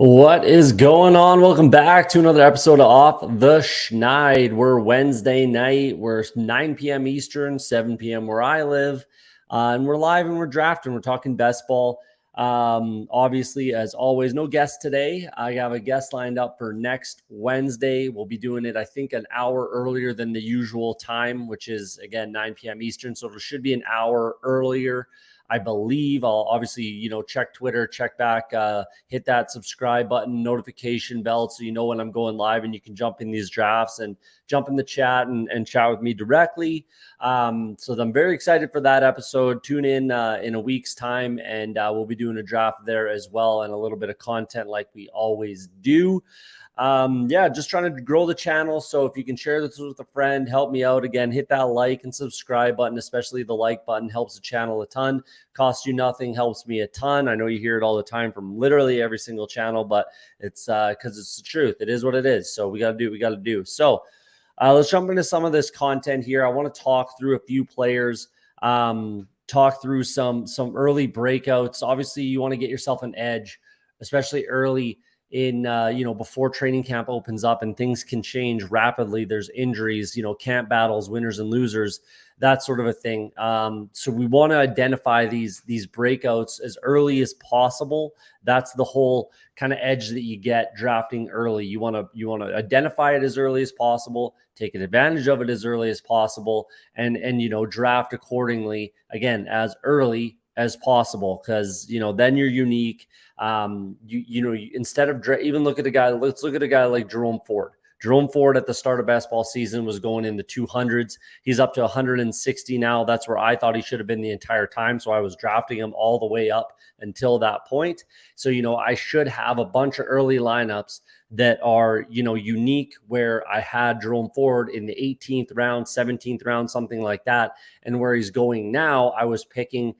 What is going on? Welcome back to another episode of Off the Schneid. We're Wednesday night. We're 9 p.m. Eastern, 7 p.m. where I live. And we're live and we're drafting. We're talking best ball. Obviously, as always, no guests today. I have a guest lined up for next Wednesday. We'll be doing it, I think, an hour earlier than the usual time, which is, again, 9 p.m. Eastern. So it should be an hour earlier. I believe I'll obviously, check Twitter, check back, hit that subscribe button, notification bell, so you know when I'm going live and you can jump in these drafts and jump in the chat and chat with me directly. So I'm very excited for that episode. Tune in a week's time, and we'll be doing a draft there as well and a little bit of content like we always do. Just trying to grow the channel. So if you can share this with a friend, help me out. Again, hit that like and subscribe button, especially the like button helps the channel a ton. Costs you nothing, helps me a ton. I know you hear it all the time from literally every single channel, but it's because it's the truth. It is what it is. So we got to do. So let's jump into some of this content here. I want to talk through a few players, talk through some early breakouts. Obviously, you want to get yourself an edge, especially early in before training camp opens up, and things can change rapidly. There's injuries, camp battles, winners and losers, that sort of a thing. So we want to identify these breakouts as early as possible. That's the whole kind of edge that you get drafting early. You want to identify it as early as possible, take advantage of it as early as possible, and draft accordingly, again, as early as possible, because then you're unique. Instead of even look at a guy, let's look at a guy like Jerome Ford. Jerome Ford at the start of basketball season was going in the 200s. He's up to 160 now. That's where I thought he should have been the entire time. So I was drafting him all the way up until that point. So, I should have a bunch of early lineups that are, unique, where I had Jerome Ford in the 18th round, 17th round, something like that. And where he's going now, I was picking,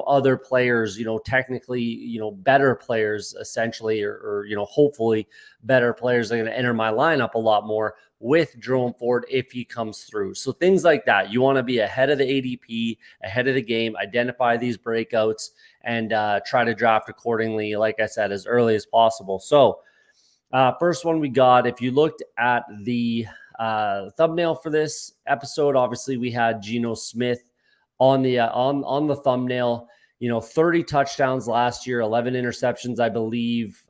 other players, technically, better players essentially, or hopefully better players that are going to enter my lineup a lot more with Jerome Ford if he comes through. So things like that. You want to be ahead of the ADP, ahead of the game, identify these breakouts, and try to draft accordingly, like I said, as early as possible. So first one we got, if you looked at the thumbnail for this episode, obviously we had Geno Smith on the on the thumbnail. 30 touchdowns last year, 11 interceptions, I believe,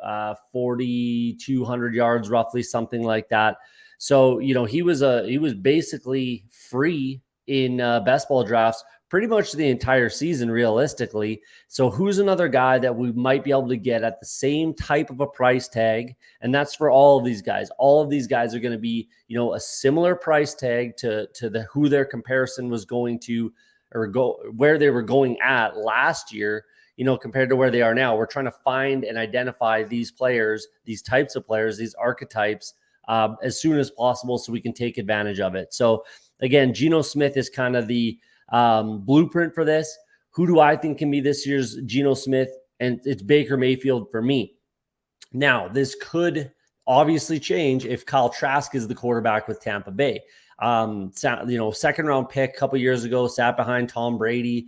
4,200 yards, roughly, something like that. So, he was basically free in best ball drafts pretty much the entire season, realistically. So who's another guy that we might be able to get at the same type of a price tag? And that's for all of these guys. All of these guys are going to be, a similar price tag to who their comparison was going to, or where they were going at last year, compared to where they are now. We're trying to find and identify these players, these types of players, these archetypes, as soon as possible so we can take advantage of it. So again, Geno Smith is kind of the blueprint for this. Who do I think can be this year's Geno Smith? And it's Baker Mayfield for me. Now, this could obviously change if Kyle Trask is the quarterback with Tampa Bay. Second round pick a couple years ago, sat behind Tom Brady.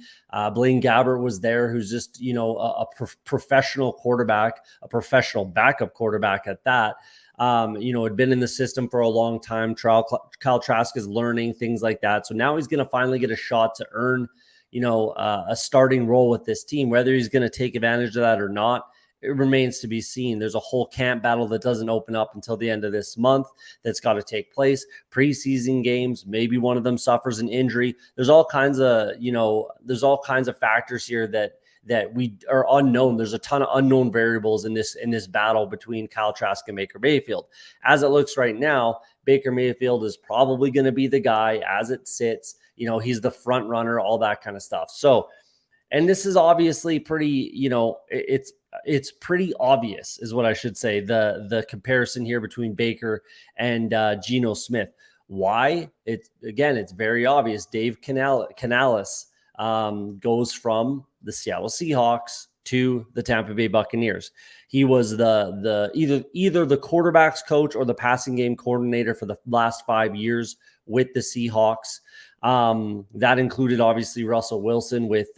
Blaine Gabbert was there, who's just, a professional quarterback, a professional backup quarterback at that. Had been in the system for a long time. Kyle Trask is learning things like that. So now he's going to finally get a shot to earn, a starting role with this team. Whether he's going to take advantage of that or not, it remains to be seen. There's a whole camp battle that doesn't open up until the end of this month that's got to take place. Preseason games, maybe one of them suffers an injury. There's all kinds of factors here that we are unknown. There's a ton of unknown variables in this battle between Kyle Trask and Baker Mayfield. As it looks right now, Baker Mayfield is probably going to be the guy as it sits. He's the front runner, all that kind of stuff. So, and this is obviously pretty, it's pretty obvious is what I should say. The comparison here between Baker and Geno Smith. Why? It's very obvious. Dave Canales goes from the Seattle Seahawks to the Tampa Bay Buccaneers. He was the either the quarterback's coach or the passing game coordinator for the last 5 years with the Seahawks. That included obviously Russell Wilson with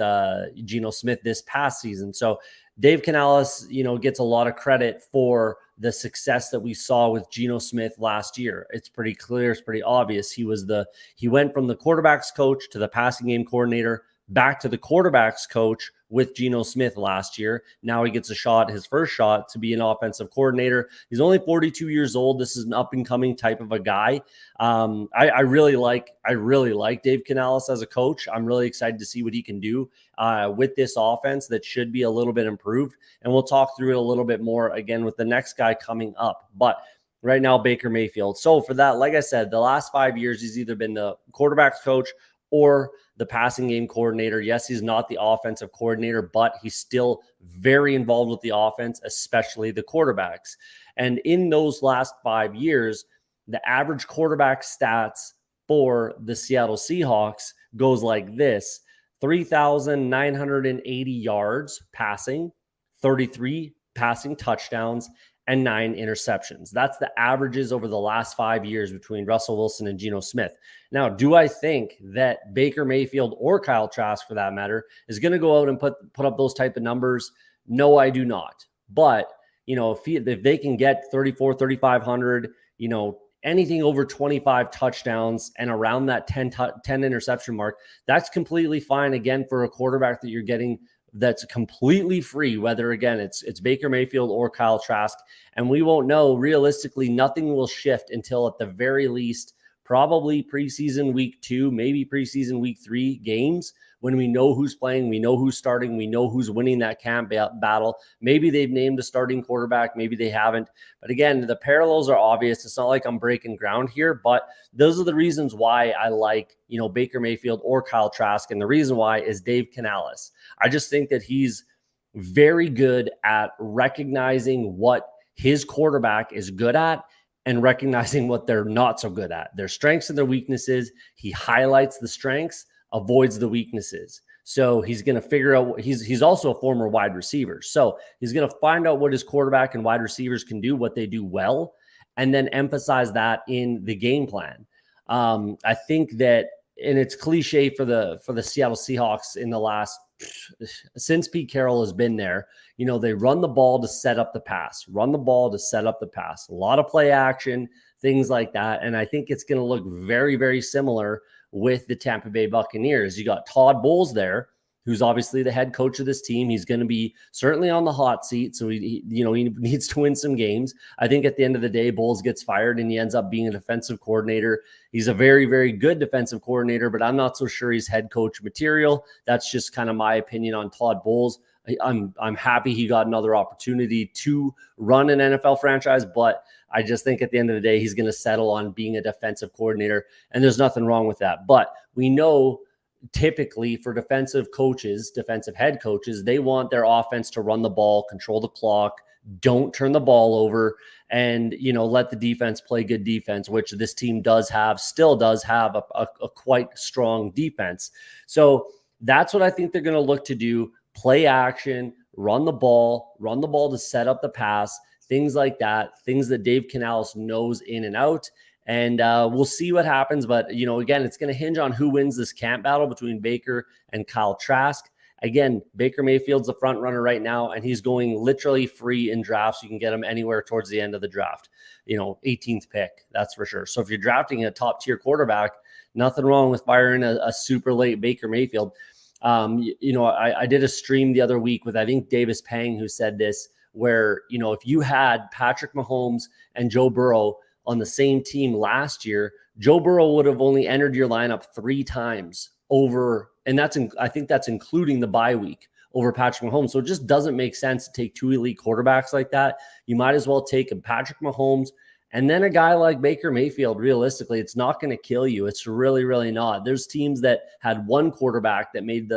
Geno Smith this past season. So Dave Canales, gets a lot of credit for the success that we saw with Geno Smith last year. It's pretty clear. It's pretty obvious. He went from the quarterback's coach to the passing game coordinator, back to the quarterback's coach with Geno Smith last year. Now he gets his first shot to be an offensive coordinator. He's only 42 years old. This is an up and coming type of a guy. I really like Dave Canales as a coach. I'm really excited to see what he can do with this offense that should be a little bit improved. And we'll talk through it a little bit more again with the next guy coming up. But right now, Baker Mayfield. So for that, like I said, the last 5 years, he's either been the quarterback's coach or the passing game coordinator. Yes, he's not the offensive coordinator, but he's still very involved with the offense, especially the quarterbacks. And in those last 5 years, the average quarterback stats for the Seattle Seahawks goes like this: 3,980 yards passing, 33 passing touchdowns, and 9 interceptions. That's the averages over the last 5 years between Russell Wilson and Geno Smith. Now, do I think that Baker Mayfield or Kyle Trask, for that matter, is going to go out and put up those type of numbers? No, I do not. But, if they can get 3,500, anything over 25 touchdowns and around that 10 interception mark, that's completely fine, again, for a quarterback that you're getting that's completely free, whether, again, it's Baker Mayfield or Kyle Trask. And we won't know. Realistically, nothing will shift until, at the very least, probably preseason week 2, maybe preseason week 3 games, when we know who's playing, we know who's starting, we know who's winning that camp battle. Maybe they've named a starting quarterback, maybe they haven't. But again, the parallels are obvious. It's not like I'm breaking ground here, but those are the reasons why I like, Baker Mayfield or Kyle Trask. And the reason why is Dave Canales. I just think that he's very good at recognizing what his quarterback is good at and recognizing what they're not so good at, their strengths and their weaknesses. He highlights the strengths, avoids the weaknesses. So he's going to figure out, he's also a former wide receiver. So he's going to find out what his quarterback and wide receivers can do, what they do well, and then emphasize that in the game plan. I think that, and it's cliche for the Seattle Seahawks in the last, since Pete Carroll has been there, they run the ball to set up the pass, a lot of play action, things like that. And I think it's going to look very, very similar with the Tampa Bay Buccaneers. You got Todd Bowles there, who's obviously the head coach of this team. He's going to be certainly on the hot seat. So he needs to win some games. I think at the end of the day, Bowles gets fired and he ends up being a defensive coordinator. He's a very, very good defensive coordinator, but I'm not so sure he's head coach material. That's just kind of my opinion on Todd Bowles. I'm happy he got another opportunity to run an NFL franchise, but I just think at the end of the day, he's going to settle on being a defensive coordinator, and there's nothing wrong with that. But we know typically for defensive head coaches, they want their offense to run the ball, control the clock, don't turn the ball over, and, let the defense play good defense, which this team still does have a quite strong defense. So that's what I think they're going to look to do: play action, run the ball to set up the pass, things like that, things that Dave Canales knows in and out. And we'll see what happens. But, again, it's going to hinge on who wins this camp battle between Baker and Kyle Trask. Again, Baker Mayfield's the front runner right now, and he's going literally free in drafts. You can get him anywhere towards the end of the draft, 18th pick, that's for sure. So if you're drafting a top tier quarterback, nothing wrong with firing a super late Baker Mayfield. I did a stream the other week with, I think, Davis Pang, who said this, where, if you had Patrick Mahomes and Joe Burrow on the same team last year, Joe Burrow would have only entered your lineup 3 times over, and I think that's including the bye week, over Patrick Mahomes. So it just doesn't make sense to take 2 elite quarterbacks like that. You might as well take a Patrick Mahomes and then a guy like Baker Mayfield. Realistically, it's not going to kill you. It's really, really not. There's teams that had one quarterback that made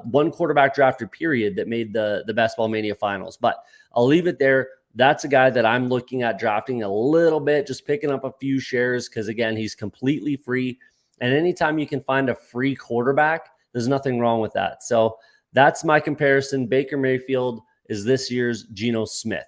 one quarterback drafted period that made the Best Ball Mania finals. But I'll leave it there. That's a guy that I'm looking at drafting a little bit, just picking up a few shares because, again, he's completely free. And anytime you can find a free quarterback, there's nothing wrong with that. So that's my comparison. Baker Mayfield is this year's Geno Smith.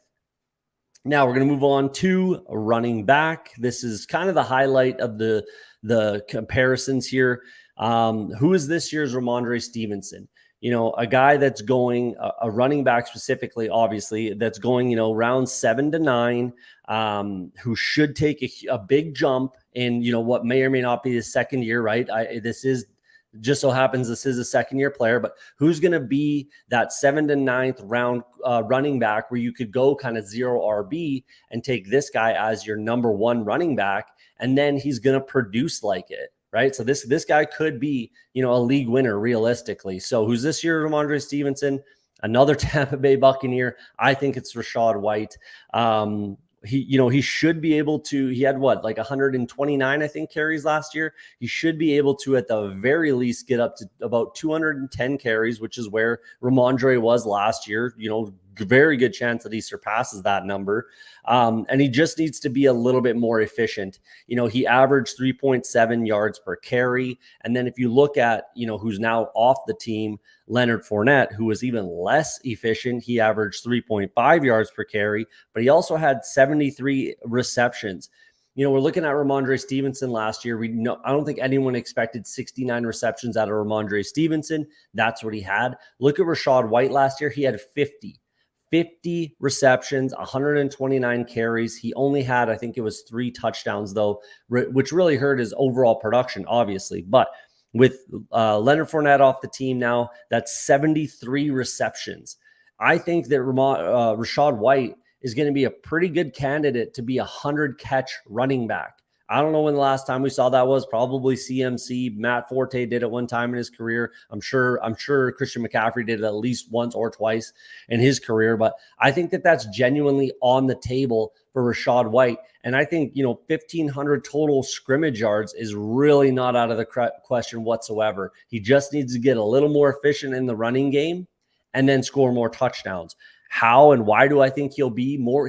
Now we're going to move on to running back. This is kind of the highlight of the comparisons here. Who is this year's Rhamondre Stevenson? a guy that's going, a running back specifically, obviously, that's going, round 7 to 9, who should take a big jump in, what may or may not be his second year, right? This is just so happens this is a second-year player, but who's going to be that 7th to 9th round running back where you could go kind of 0 RB and take this guy as your number 1 running back, and then he's going to produce like it, right? So this guy could be, a league winner realistically. So who's this year? Rhamondre Stevenson, another Tampa Bay Buccaneer. I think it's Rachaad White. He should be able to, he had like 129, I think, carries last year. He should be able to, at the very least, get up to about 210 carries, which is where Rhamondre was last year. Very good chance that he surpasses that number. And he just needs to be a little bit more efficient. He averaged 3.7 yards per carry. And then if you look at, who's now off the team, Leonard Fournette, who was even less efficient, he averaged 3.5 yards per carry, but he also had 73 receptions. We're looking at Rhamondre Stevenson last year. I don't think anyone expected 69 receptions out of Rhamondre Stevenson. That's what he had. Look at Rachaad White last year. He had 50 receptions, 129 carries. He only had, I think it was 3 touchdowns though, which really hurt his overall production, obviously. But with Leonard Fournette off the team now, that's 73 receptions. I think that Rachaad White is going to be a pretty good candidate to be a 100-catch running back. I don't know when the last time we saw that was. Probably CMC. Matt Forte did it one time in his career. I'm sure Christian McCaffrey did it at least once or twice in his career. But I think that that's genuinely on the table for Rachaad White. And I think, 1,500 total scrimmage yards is really not out of the question whatsoever. He just needs to get a little more efficient in the running game and then score more touchdowns. How and why do I think he will be more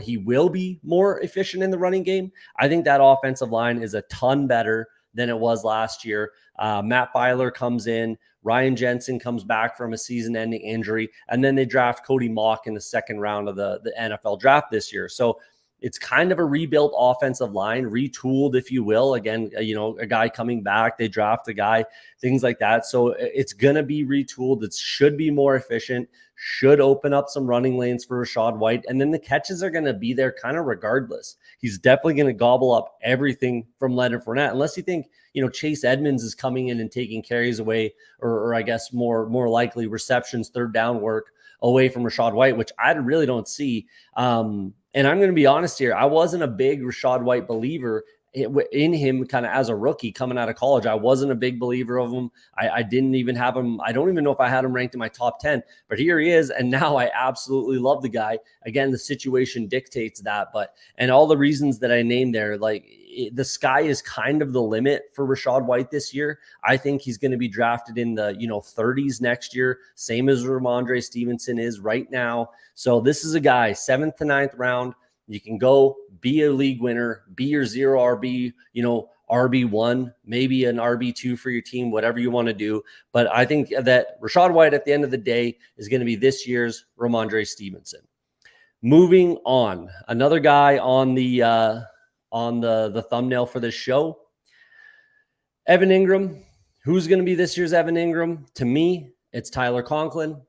efficient in the running game? I think that offensive line is a ton better than it was last year. Matt Feiler comes in, Ryan Jensen comes back from a season-ending injury, and then they draft Cody Mauch in the second round of the NFL draft this year. So it's kind of a rebuilt offensive line, retooled, if you will. Again, a guy coming back, they draft a guy, things like that. So it's going to be retooled. It should be more efficient, should open up some running lanes for Rachaad White. And then the catches are going to be there kind of regardless. He's definitely going to gobble up everything from Leonard Fournette, unless you think, Chase Edmonds is coming in and taking carries away, or I guess more likely receptions, third down work away from Rachaad White, which I really don't see. And I'm going to be honest here. I wasn't a big Rachaad White believer in him kind of as a rookie coming out of college. I wasn't a big believer of him. I didn't even have him. I don't even know if I had him ranked in my top 10, but here he is. And now I absolutely love the guy. Again, the situation dictates that, and all the reasons that I named there, the sky is kind of the limit for Rachaad White this year. I think he's going to be drafted in the 30s next year, same as Rhamondre Stevenson is right now. So this is a guy, 7th to 9th round. You can go be a league winner, be your 0 RB, RB1, maybe an RB2 for your team, whatever you want to do. But I think that Rachaad White at the end of the day is going to be this year's Rhamondre Stevenson. Moving on, another guy on the thumbnail for this show, Evan Engram. Who's going to be this year's Evan Engram? To me, it's Tyler Conklin.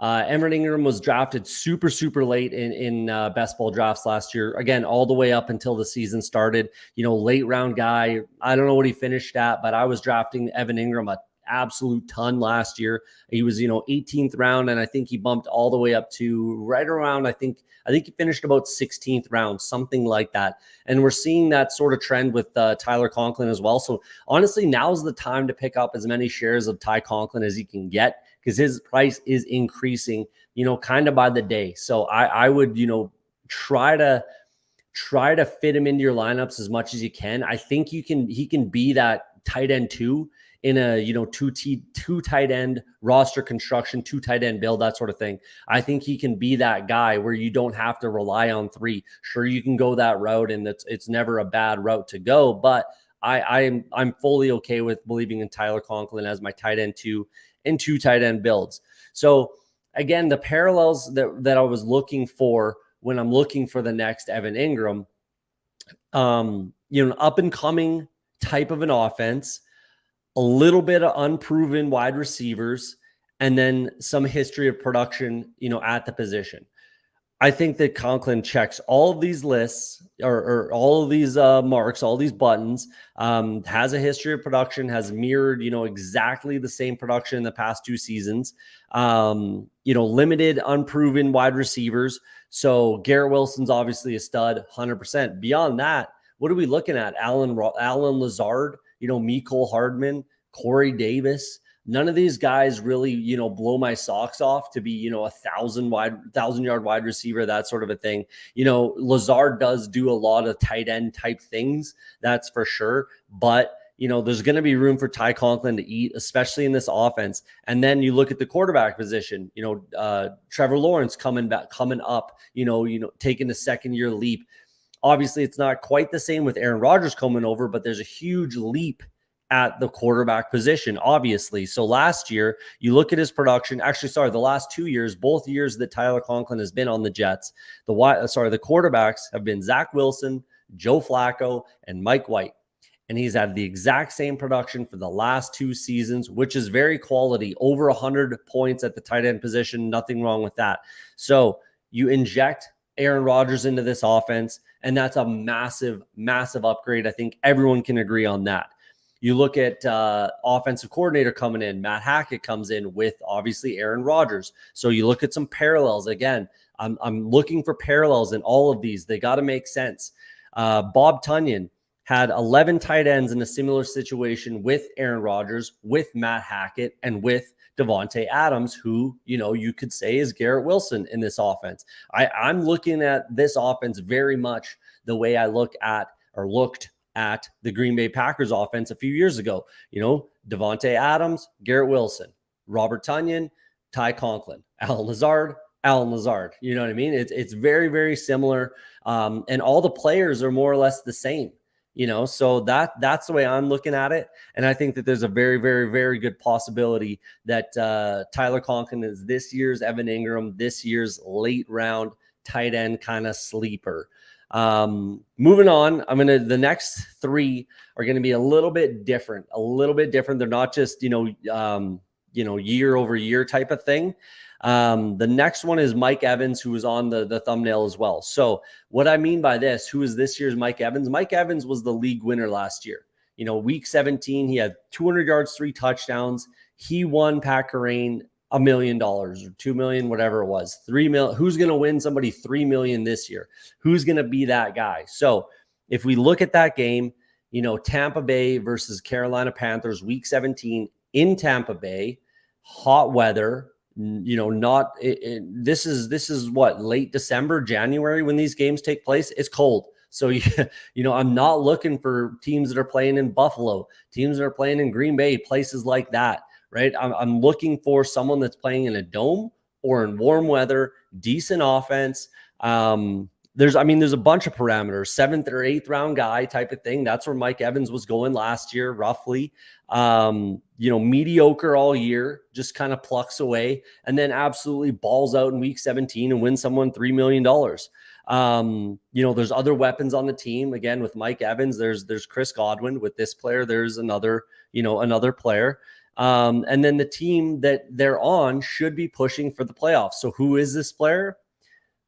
Evan Engram was drafted super, super late in best ball drafts last year. Again, all the way up until the season started. Late round guy. I don't know what he finished at, but I was drafting Evan Engram a absolute ton last year. He was 18th round, and I think he bumped all the way up to right around, I think he finished about 16th round, something like that. And we're seeing that sort of trend with Tyler Conklin as well. So honestly, now's the time to pick up as many shares of Ty Conklin as you can get, because his price is increasing, kind of by the day. So I would, try to fit him into your lineups as much as you can. I think he can be that tight end 2 in a, two tight end roster construction, 2 tight end build, that sort of thing. I think he can be that guy where you don't have to rely on 3. Sure, you can go that route, and it's never a bad route to go, but I'm fully okay with believing in Tyler Conklin as my tight end 2 and 2 tight end builds. So again, the parallels that I was looking for when I'm looking for the next Evan Engram, an up and coming type of an offense, a little bit of unproven wide receivers, and then some history of production, at the position. I think that Conklin checks all of these lists or all of these marks, all these buttons, has a history of production, has mirrored, exactly the same production in the past 2 seasons, limited, unproven wide receivers. So Garrett Wilson's obviously a stud, 100%. Beyond that, what are we looking at? Allen Lazard, Mecole Hardman, Corey Davis. None of these guys really, blow my socks off to be, a 1,000-yard wide receiver, that sort of a thing. Lazard does do a lot of tight end type things, that's for sure. But, there's going to be room for Ty Conklin to eat, especially in this offense. And then you look at the quarterback position, Trevor Lawrence coming up, taking a second-year leap. Obviously, it's not quite the same with Aaron Rodgers coming over, but there's a huge leap at the quarterback position, obviously. So last year, you look at his production. The last 2 years, both years that Tyler Conklin has been on the Jets, the quarterbacks have been Zach Wilson, Joe Flacco, and Mike White. And he's had the exact same production for the last 2 seasons, which is very quality, over 100 points at the tight end position. Nothing wrong with that. So you inject Aaron Rodgers into this offense, and that's a massive, massive upgrade. I think everyone can agree on that. You look at offensive coordinator coming in. Matt Hackett comes in with, obviously, Aaron Rodgers. So you look at some parallels. Again, I'm looking for parallels in all of these. They got to make sense. Bob Tunyon had 11 tight ends in a similar situation with Aaron Rodgers, with Matt Hackett, and with Devontae Adams, who, you could say is Garrett Wilson in this offense. I'm looking at this offense very much the way I looked at the Green Bay Packers offense a few years ago. Devontae Adams, Garrett Wilson, Robert Tunyon, Ty Conklin, Allen Lazard. You know what I mean? It's very, very similar. And all the players are more or less the same, so that's the way I'm looking at it. And I think that there's a very, very, very good possibility that Tyler Conklin is this year's Evan Engram, this year's late round tight end kind of sleeper. Moving on, the next 3 are going to be a little bit different. They're not just, year over year type of thing. The next one is Mike Evans, who was on the thumbnail as well. So what I mean by this, who is this year's Mike Evans? Mike Evans was the league winner last year. Week 17, he had 200 yards, 3 touchdowns. He won Pat Kerrane $1 million or $2 million, whatever it was, $3 million. Who's going to win somebody $3 million this year? Who's going to be that guy? So if we look at that game, Tampa Bay versus Carolina Panthers, week 17 in Tampa Bay, hot weather, this is what, late December, January when these games take place. It's cold. So, I'm not looking for teams that are playing in Buffalo, teams that are playing in Green Bay, places like that. Right. I'm looking for someone that's playing in a dome or in warm weather, decent offense. There's a bunch of parameters, 7th or 8th round guy type of thing. That's where Mike Evans was going last year, roughly. Mediocre all year, just kind of plucks away, and then absolutely balls out in week 17 and wins someone $3 million. There's other weapons on the team. Again, with Mike Evans, there's Chris Godwin. With this player, there's another player. And then the team that they're on should be pushing for the playoffs. So who is this player?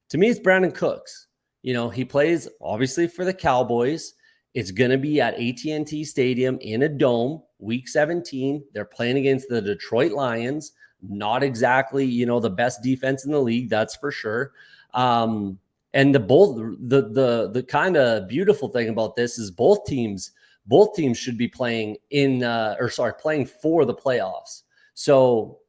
To me, it's Brandon Cooks. He plays obviously for the Cowboys. It's going to be at AT&T Stadium in a dome, week 17. They're playing against the Detroit Lions. Not exactly, the best defense in the league, that's for sure. And the kind of beautiful thing about this is both teams should be playing playing for the playoffs. So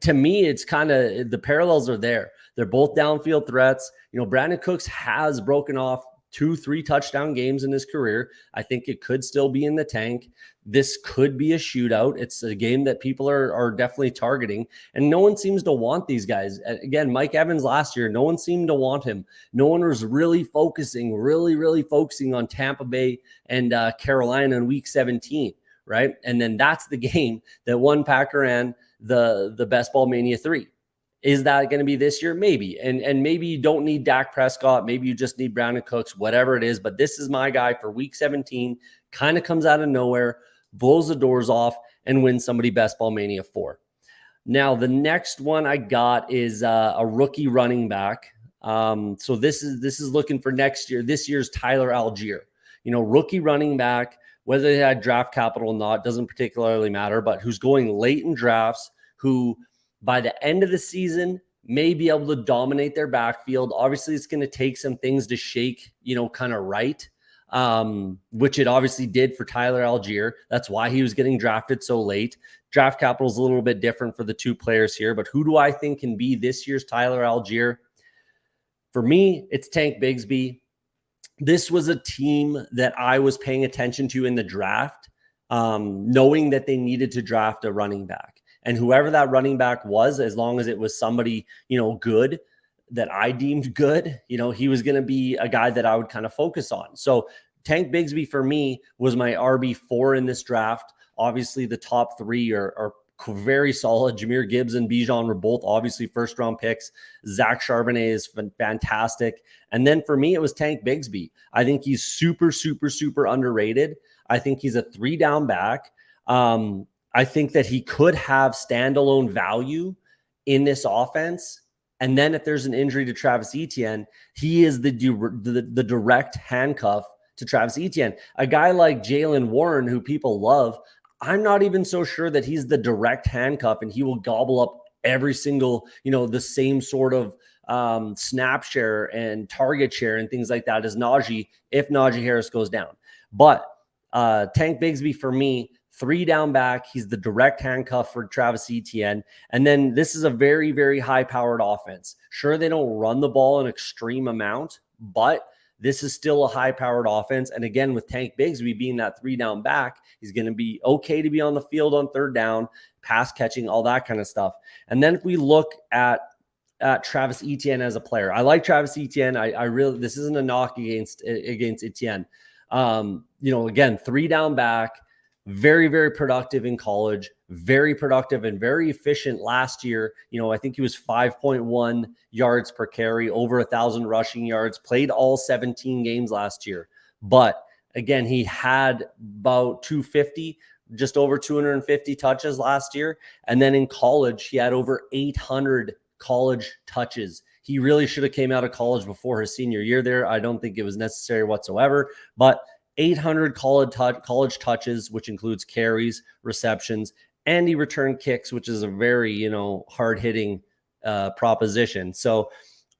to me, it's kind of the parallels are there. They're both downfield threats. Brandon Cooks has broken off 2-3 touchdown games in his career. I think it could still be in the tank. This could be a shootout. It's a game that people are definitely targeting, and no one seems to want these guys. Again, Mike Evans last year, no one seemed to want him. No one was really focusing on Tampa Bay and Carolina in week 17, right? And then that's the game that won Packer and the Best Ball Mania 3. Is that going to be this year? Maybe. And maybe you don't need Dak Prescott. Maybe you just need Brandon Cooks, whatever it is. But this is my guy for week 17. Kind of comes out of nowhere, blows the doors off, and wins somebody Best Ball Mania 4. Now, the next one I got is a rookie running back. So this is looking for next year. This year's Tyler Allgeier. Rookie running back, whether they had draft capital or not, doesn't particularly matter, but who's going late in drafts, who by the end of the season may be able to dominate their backfield. Obviously, it's going to take some things to shake, kind of right, which it obviously did for Tyler Allgeier. That's why he was getting drafted so late. Draft capital is a little bit different for the two players here, but who do I think can be this year's Tyler Allgeier? For me, it's Tank Bigsby. This was a team that I was paying attention to in the draft, knowing that they needed to draft a running back. And whoever that running back was, as long as it was somebody, good, that I deemed good, he was going to be a guy that I would kind of focus on. So Tank Bigsby for me was my RB4 in this draft. Obviously, the top three are very solid. Jahmyr Gibbs and Bijan were both obviously first-round picks. Zach Charbonnet is fantastic. And then for me, it was Tank Bigsby. I think he's super, super, super underrated. I think he's a 3-down back. I think that he could have standalone value in this offense. And then if there's an injury to Travis Etienne, he is the direct handcuff to Travis Etienne. A guy like Jaylen Warren, who people love, I'm not even so sure that he's the direct handcuff and he will gobble up every single, the same sort of snap share and target share and things like that as Najee, if Najee Harris goes down. But Tank Bigsby for me, 3-down back. He's the direct handcuff for Travis Etienne. And then this is a very, very high-powered offense. Sure, they don't run the ball an extreme amount, but this is still a high-powered offense. And again, with Tank Bigsby being that 3-down back, he's going to be okay to be on the field on third down, pass catching, all that kind of stuff. And then if we look at Travis Etienne as a player, I like Travis Etienne. I really, this isn't a knock against Etienne. Again, 3-down back, very, very productive in college, very productive and very efficient last year. I think he was 5.1 yards per carry, over 1,000 rushing yards, played all 17 games last year. But again, he had about 250, just over 250 touches last year. And then in college, he had over 800 college touches. He really should have came out of college before his senior year there. I don't think it was necessary whatsoever, but 800 college touches, which includes carries, receptions, and he returned kicks, which is a very, hard-hitting proposition. So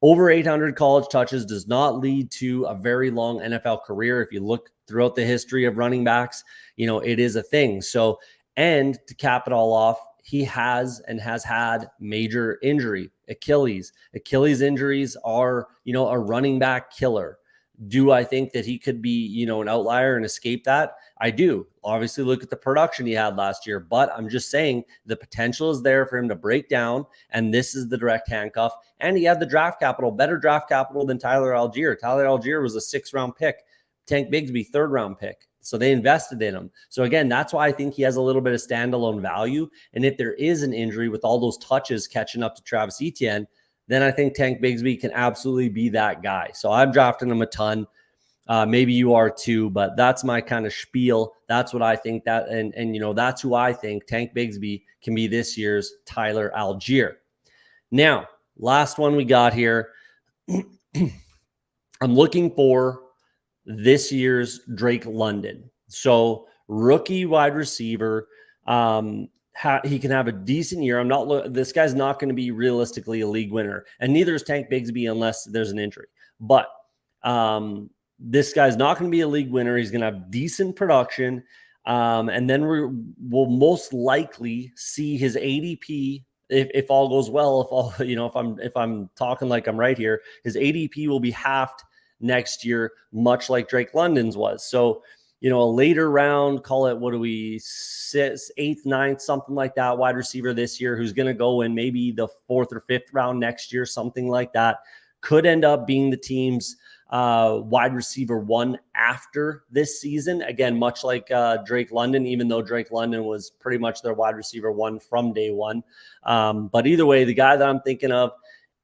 over 800 college touches does not lead to a very long NFL career. If you look throughout the history of running backs, it is a thing. So, and to cap it all off, he has had major injury, Achilles. Achilles injuries are, a running back killer. Do I think that he could be, an outlier and escape that? I do. Obviously, look at the production he had last year, but I'm just saying the potential is there for him to break down, and this is the direct handcuff. And he had the draft capital, better draft capital than Tyler Allgeier. Tyler Allgeier was a 6th-round pick. Tank Bigsby, 3rd-round pick. So they invested in him. So again, that's why I think he has a little bit of standalone value. And if there is an injury with all those touches catching up to Travis Etienne, then I think Tank Bigsby can absolutely be that guy. So I'm drafting him a ton. Maybe you are too, but that's my kind of spiel. That's what I think that, and that's who I think Tank Bigsby can be this year's Tyler Allgeier. Now, last one we got here. I'm looking for this year's Drake London. So rookie wide receiver. He can have a decent year. This guy's not going to be realistically a league winner, and neither is Tank Bigsby unless there's an injury. But this guy's not going to be a league winner. He's going to have decent production, and then we'll most likely see his ADP if all goes well. If I'm talking like I'm right here, his ADP will be halved next year, much like Drake London's was. So, a later round, call it, 6th, 8th, 9th, something like that, wide receiver this year who's going to go in maybe the 4th or 5th round next year, something like that, could end up being the team's wide receiver 1 after this season. Again, much like Drake London, even though Drake London was pretty much their wide receiver 1 from day one. But either way, the guy that I'm thinking of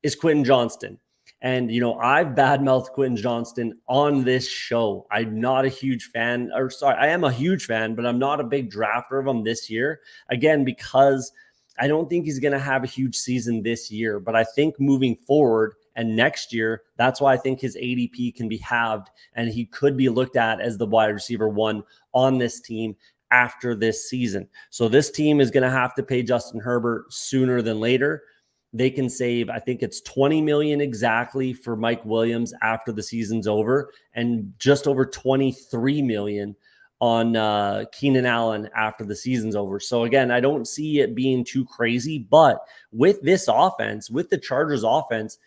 is Quentin Johnston. And, I've badmouthed Quentin Johnston on this show. I'm not a huge fan, I am a huge fan, but I'm not a big drafter of him this year. Again, because I don't think he's going to have a huge season this year, but I think moving forward and next year, that's why I think his ADP can be halved and he could be looked at as the wide receiver 1 on this team after this season. So this team is going to have to pay Justin Herbert sooner than later. They can save, I think it's $20 million exactly for Mike Williams after the season's over, and just over $23 million on Keenan Allen after the season's over. So again, I don't see it being too crazy, but with this offense, with the Chargers offense,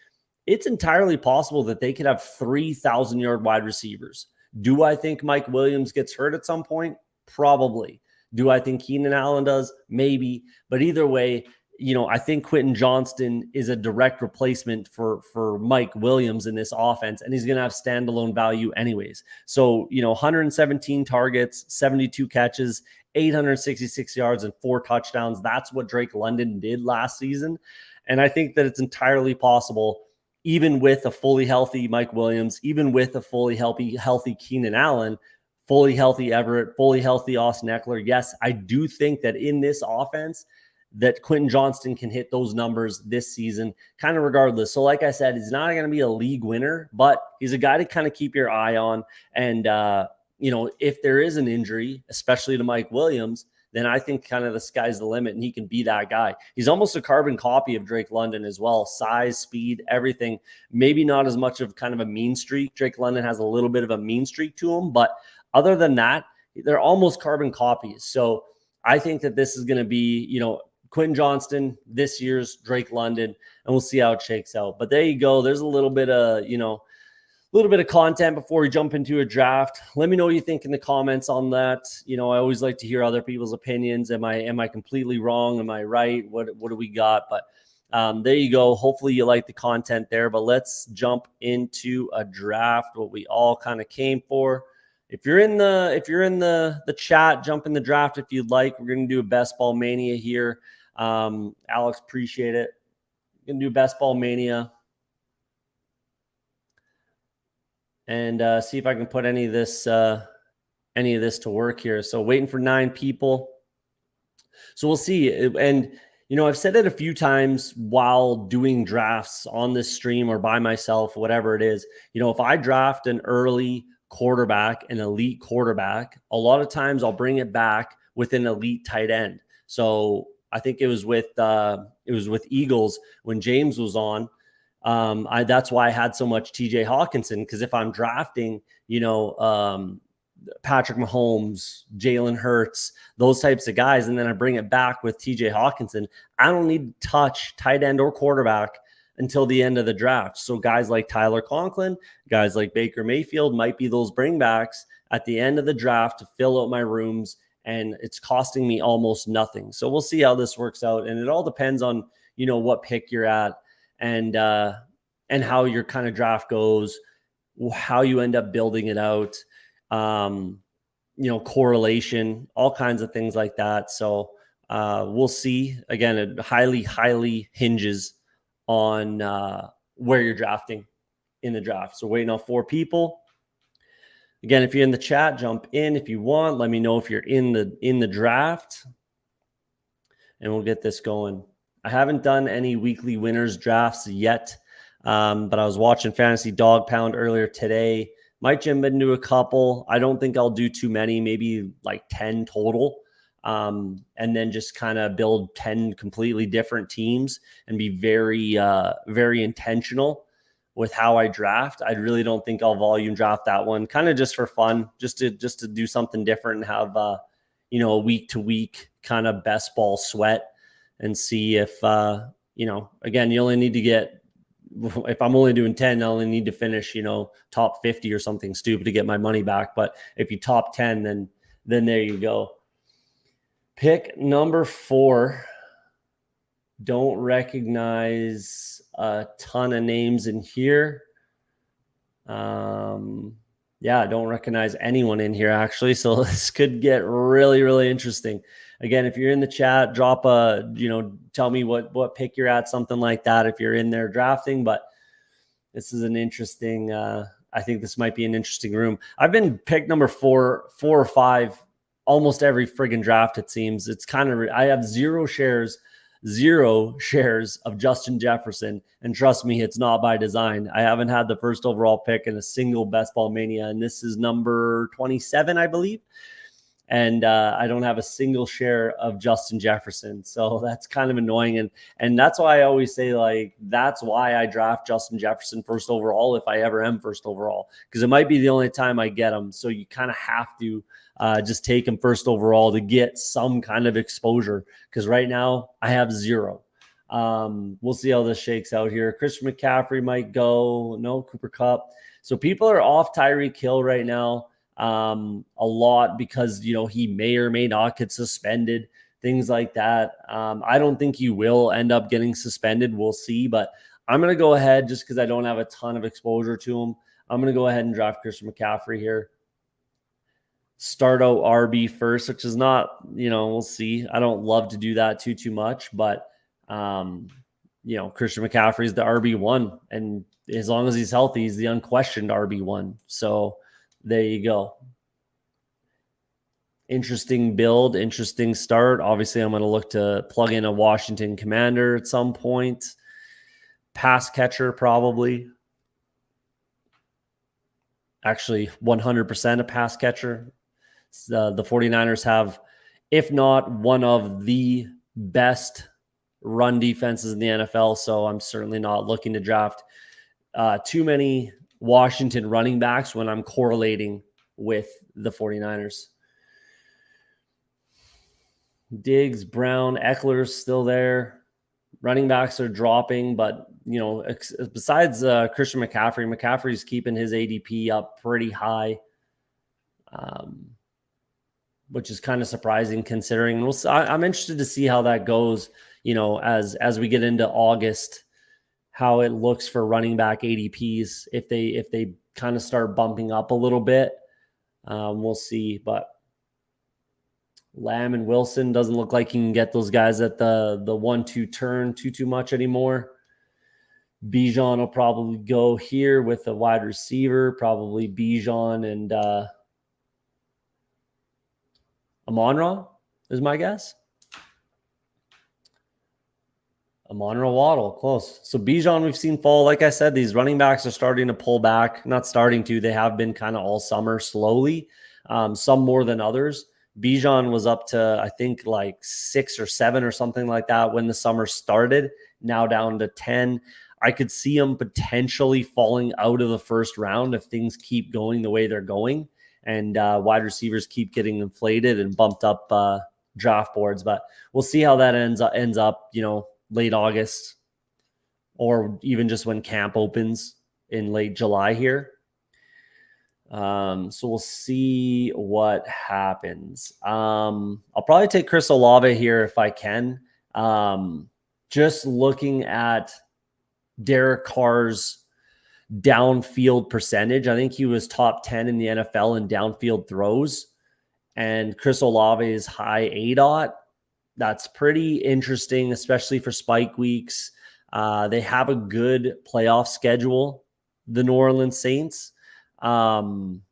it's entirely possible that they could have 3,000-yard wide receivers. Do I think Mike Williams gets hurt at some point? Probably. Do I think Keenan Allen does? Maybe. But either way, I think Quentin Johnston is a direct replacement for Mike Williams in this offense, and he's going to have standalone value anyways. So, 117 targets, 72 catches, 866 yards, and 4 touchdowns. That's what Drake London did last season. And I think that it's entirely possible, even with a fully healthy Mike Williams, even with a fully healthy Keenan Allen, fully healthy Everett, fully healthy Austin Eckler. Yes, I do think that in this offense, that Quentin Johnston can hit those numbers this season, kind of regardless. So like I said, he's not going to be a league winner, but he's a guy to kind of keep your eye on. And, if there is an injury, especially to Mike Williams, then I think kind of the sky's the limit and he can be that guy. He's almost a carbon copy of Drake London as well. Size, speed, everything. Maybe not as much of kind of a mean streak. Drake London has a little bit of a mean streak to him, but other than that, they're almost carbon copies. So I think that this is going to be, Quentin Johnston, this year's Drake London, and we'll see how it shakes out. But there you go. There's a little bit of content before we jump into a draft. Let me know what you think in the comments on that. I always like to hear other people's opinions. Am I completely wrong? Am I right? What do we got? But there you go. Hopefully you like the content there. But let's jump into a draft, what we all kind of came for. If you're in the chat, jump in the draft if you'd like. We're going to do a best ball mania here. Alex, appreciate it. We're going to do best ball mania and see if I can put any of this to work here. So waiting for 9 people. So we'll see. And I've said it a few times while doing drafts on this stream or by myself, whatever it is. If I draft an early quarterback, an elite quarterback, a lot of times I'll bring it back with an elite tight end. So I think it was with Eagles when James was on. That's why I had so much TJ Hawkinson, because if I'm drafting, Patrick Mahomes, Jalen Hurts, those types of guys, and then I bring it back with TJ Hawkinson, I don't need to touch tight end or quarterback until the end of the draft. So guys like Tyler Conklin, guys like Baker Mayfield might be those bringbacks at the end of the draft to fill out my rooms, and it's costing me almost nothing. So we'll see how this works out, and it all depends on what pick you're at and how your kind of draft goes, how you end up building it out, correlation, all kinds of things like that. So we'll see. Again, it highly hinges on where you're drafting in the draft. So waiting on 4 people. Again, if you're in the chat, jump in if you want. Let me know if you're in the draft, and we'll get this going. I haven't done any weekly winners drafts yet, but I was watching Fantasy Dog Pound earlier today. Might jump into a couple. I don't think I'll do too many, maybe like 10 total, and then just kind of build 10 completely different teams and be very, very intentional with how I draft. I really don't think I'll volume draft that one, kind of just for fun, just to do something different and have a week to week kind of best ball sweat and see if again, you only need to get, if I'm only doing 10, I only need to finish top 50 or something stupid to get my money back. But if you top 10, then there you go. Pick number 4. Don't recognize a ton of names in here. I don't recognize anyone in here actually. So this could get really, really interesting. Again, if you're in the chat, drop tell me what pick you're at, something like that, if you're in there drafting. But this is an interesting, I think this might be an interesting room. I've been pick number 4 or 5 almost every friggin' draft, it seems. It's kind of, I have 0 shares, 0 shares of Justin Jefferson. And trust me, it's not by design. I haven't had the first overall pick in a single Best Ball Mania, and this is number 27, I believe. And I don't have a single share of Justin Jefferson. So that's kind of annoying. And that's why I always say, like, that's why I draft Justin Jefferson first overall if I ever am first overall, because it might be the only time I get him. So you kind of have to just take him first overall to get some kind of exposure, because right now I have 0. We'll see how this shakes out here. Christian McCaffrey might go. No, Cooper Kupp. So people are off Tyreek Hill right now. A lot because, he may or may not get suspended, things like that. I don't think he will end up getting suspended. We'll see, but I'm going to go ahead just because I don't have a ton of exposure to him. I'm going to go ahead and draft Christian McCaffrey here. Start out RB first, which is not, we'll see. I don't love to do that too much, but, Christian McCaffrey is the RB1, and as long as he's healthy, he's the unquestioned RB1. So there you go. Interesting build, interesting start. Obviously, I'm going to look to plug in a Washington Commander at some point. Pass catcher, probably. Actually, 100% a pass catcher. The 49ers have, if not one of the best run defenses in the NFL, so I'm certainly not looking to draft too many Washington running backs when I'm correlating with the 49ers. Diggs, Brown, Eckler's still there. Running backs are dropping, but, besides Christian McCaffrey's keeping his ADP up pretty high, which is kind of surprising considering. I'm interested to see how that goes, as we get into August, how it looks for running back ADPs. If they kind of start bumping up a little bit, we'll see. But Lamb and Wilson doesn't look like you can get those guys at the 1-2 turn too much anymore. Bijan will probably go here with a wide receiver, probably Bijan and Amon-Ra is my guess. Amon-Ra, Waddle, close. So Bijan we've seen fall. Like I said, these running backs are starting to pull back. Not starting to. They have been kind of all summer slowly, some more than others. Bijan was up to, I think, like 6 or 7 or something like that when the summer started, now down to 10. I could see him potentially falling out of the first round if things keep going the way they're going and wide receivers keep getting inflated and bumped up draft boards. But we'll see how that ends up, late August, or even just when camp opens in late July here. So we'll see what happens. I'll probably take Chris Olave here if I can. Just looking at Derek Carr's downfield percentage, I think he was top 10 in the NFL in downfield throws, and Chris Olave's high ADOT. That's pretty interesting, especially for spike weeks. They have a good playoff schedule, the New Orleans Saints. Just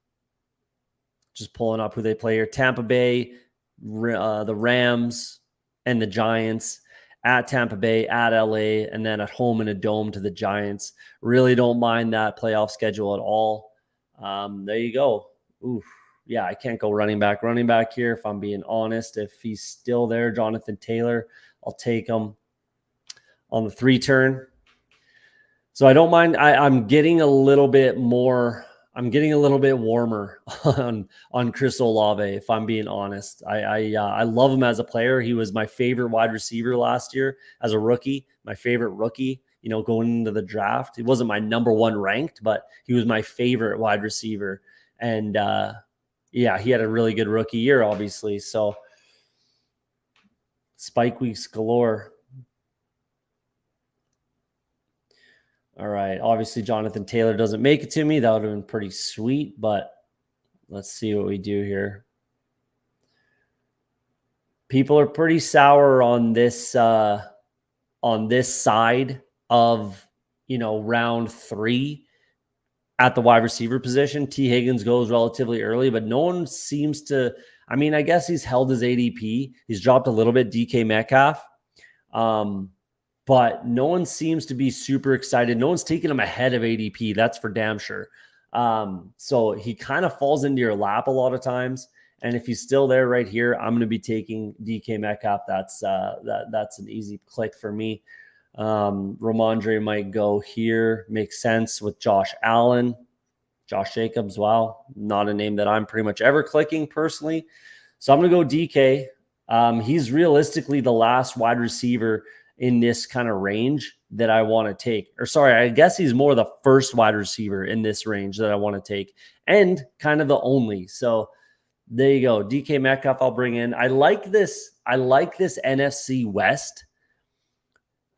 pulling up who they play here. Tampa Bay, the Rams, and the Giants. At Tampa Bay, at LA, and then at home in a dome to the Giants. Really don't mind that playoff schedule at all. There you go. Oof. Yeah, I can't go running back here if I'm being honest. If he's still there, Jonathan Taylor, I'll take him on the 3 turn. So I don't mind. I'm getting a little bit more. I'm getting a little bit warmer on Chris Olave, if I'm being honest. I love him as a player. He was my favorite wide receiver last year as a rookie, my favorite rookie, going into the draft. He wasn't my number 1 ranked, but he was my favorite wide receiver. And he had a really good rookie year, obviously. So spike weeks galore. All right. Obviously, Jonathan Taylor doesn't make it to me. That would have been pretty sweet, but let's see what we do here. People are pretty sour on this side of, round 3 at the wide receiver position. T. Higgins goes relatively early, but no one seems to. I mean, I guess he's held his ADP. He's dropped a little bit. DK Metcalf. But no one seems to be super excited. No one's taking him ahead of ADP. That's for damn sure. So he kind of falls into your lap a lot of times. And if he's still there right here, I'm going to be taking DK Metcalf. That's an easy click for me. Rhamondre might go here. Makes sense with Josh Allen. Josh Jacobs, wow, not a name that I'm pretty much ever clicking personally. So I'm going to go DK. He's realistically the last wide receiver in this kind of range that I want to take. Or sorry, I guess he's more the first wide receiver in this range that I want to take, and kind of the only. So there you go. DK Metcalf I'll bring in. I like this NFC West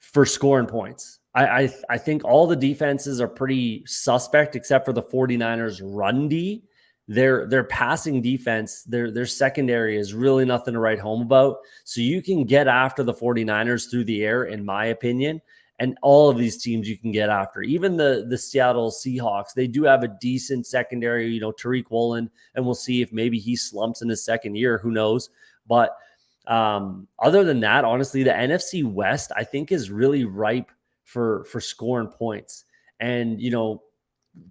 for scoring points. I think all the defenses are pretty suspect except for the 49ers run D. Their passing defense, their secondary is really nothing to write home about. So you can get after the 49ers through the air, in my opinion. And all of these teams you can get after. Even the Seattle Seahawks, they do have a decent secondary, Tariq Woolen, and we'll see if maybe he slumps in his second year. Who knows? But other than that, honestly, the NFC West, I think, is really ripe for scoring points. And,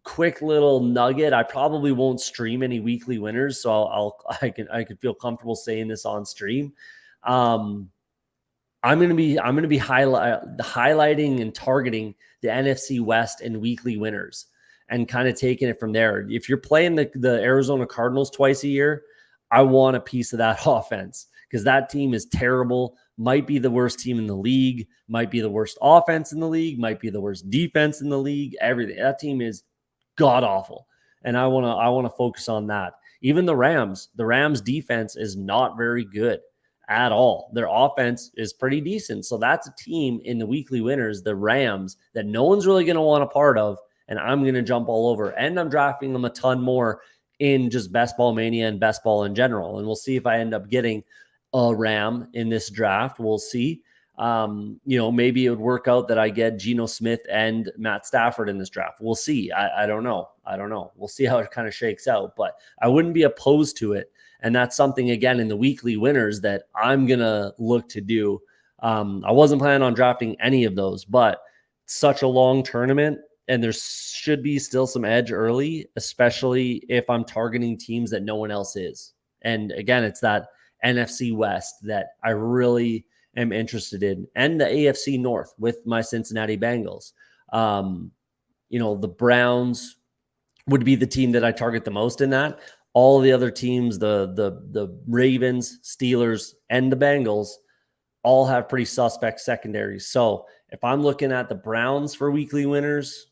quick little nugget, I probably won't stream any weekly winners, so I can feel comfortable saying this on stream. I'm going to be highlighting and targeting the NFC West and weekly winners and kind of taking it from there. If you're playing the Arizona Cardinals twice a year, I want a piece of that offense because that team is terrible. Might be the worst team in the league, might be the worst offense in the league, might be the worst defense in the league. Everything. That team is god awful, and I want to focus on that. Even the Rams defense is not very good at all. Their offense is pretty decent. So that's a team in the weekly winners, the Rams, that no one's really going to want a part of, and I'm going to jump all over. And I'm drafting them a ton more in just Best Ball Mania and Best Ball in general. And we'll see if I end up getting a Ram in this draft. We'll see. Maybe it would work out that I get Geno Smith and Matt Stafford in this draft. We'll see. I don't know. We'll see how it kind of shakes out, but I wouldn't be opposed to it. And that's something, again, in the weekly winners that I'm going to look to do. I wasn't planning on drafting any of those, but such a long tournament, and there should be still some edge early, especially if I'm targeting teams that no one else is. And again, it's that NFC West that I really am interested in, and the AFC North with my Cincinnati Bengals. The Browns would be the team that I target the most in that. All the other teams, the Ravens, Steelers, and the Bengals all have pretty suspect secondaries. So if I'm looking at the Browns for weekly winners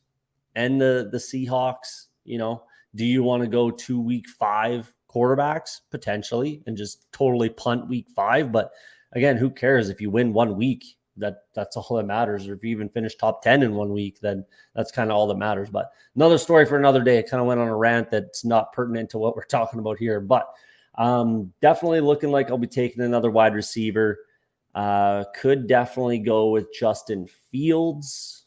and the Seahawks, do you want to go to week 5 quarterbacks potentially and just totally punt week 5? But again, who cares if you win 1 week? That's all that matters. Or if you even finish top 10 in 1 week, then that's kind of all that matters. But another story for another day. I kind of went on a rant that's not pertinent to what we're talking about here. But definitely looking like I'll be taking another wide receiver. Could definitely go with Justin Fields.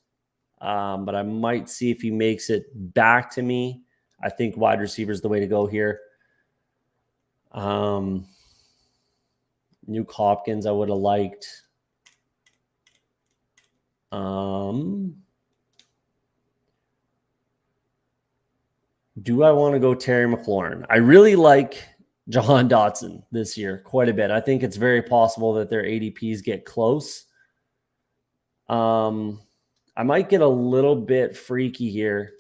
But I might see if he makes it back to me. I think wide receiver is the way to go here. Nuke Hopkins I would have liked. Do I want to go Terry McLaurin? I really like Jahan Dotson this year quite a bit. I think it's very possible that their ADPs get close. I might get a little bit freaky here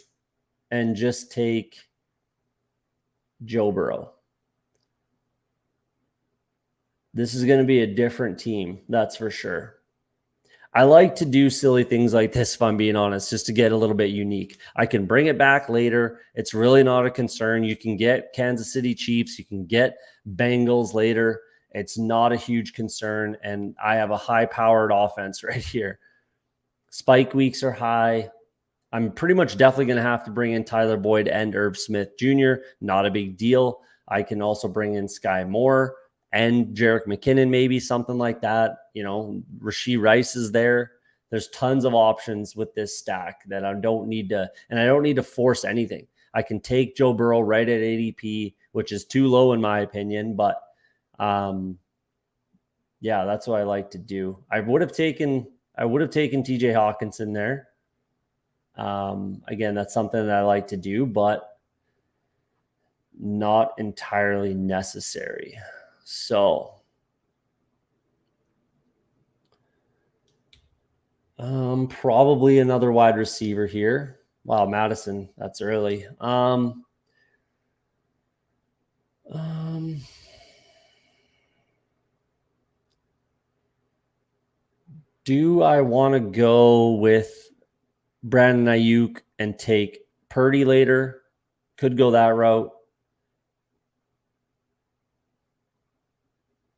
and just take Joe Burrow. This is going to be a different team, that's for sure. I like to do silly things like this, if I'm being honest, just to get a little bit unique. I can bring it back later. It's really not a concern. You can get Kansas City Chiefs. You can get Bengals later. It's not a huge concern, and I have a high-powered offense right here. Spike weeks are high. I'm pretty much definitely going to have to bring in Tyler Boyd and Irv Smith Jr. Not a big deal. I can also bring in Sky Moore and Jerick McKinnon, maybe something like that. Rashee Rice is there. There's tons of options with this stack that I don't need to force anything. I can take Joe Burrow right at ADP, which is too low in my opinion, but Yeah, that's what I like to do. I would have taken TJ Hawkinson there. Again, that's something that I like to do, but not entirely necessary. So probably another wide receiver here. Wow, Madison, that's early. Do I want to go with Brandon Ayuk and take Purdy later? Could go that route.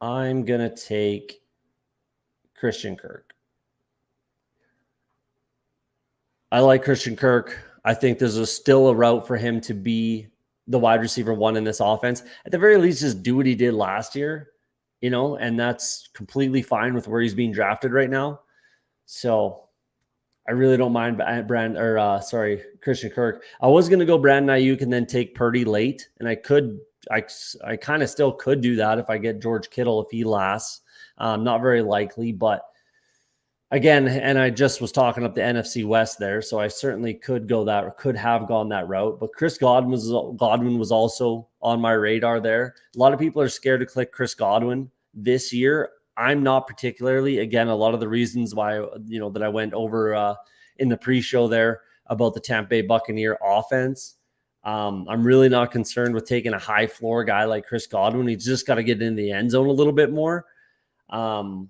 I'm going to take Christian Kirk. I like Christian Kirk. I think there's still a route for him to be the wide receiver one in this offense. At the very least, just do what he did last year, and that's completely fine with where he's being drafted right now. So I really don't mind Christian Kirk. I was going to go Brandon Ayuk and then take Purdy late, and I kind of still could do that if I get George Kittle if he lasts. Not very likely, but again, and I just was talking up the NFC West there, so I certainly could have gone that route. But Chris Godwin was also on my radar there. A lot of people are scared to click Chris Godwin this year. I'm not particularly. Again, a lot of the reasons why that I went over in the pre-show there about the Tampa Bay Buccaneer offense. I'm really not concerned with taking a high floor guy like Chris Godwin. He's just got to get in the end zone a little bit more. But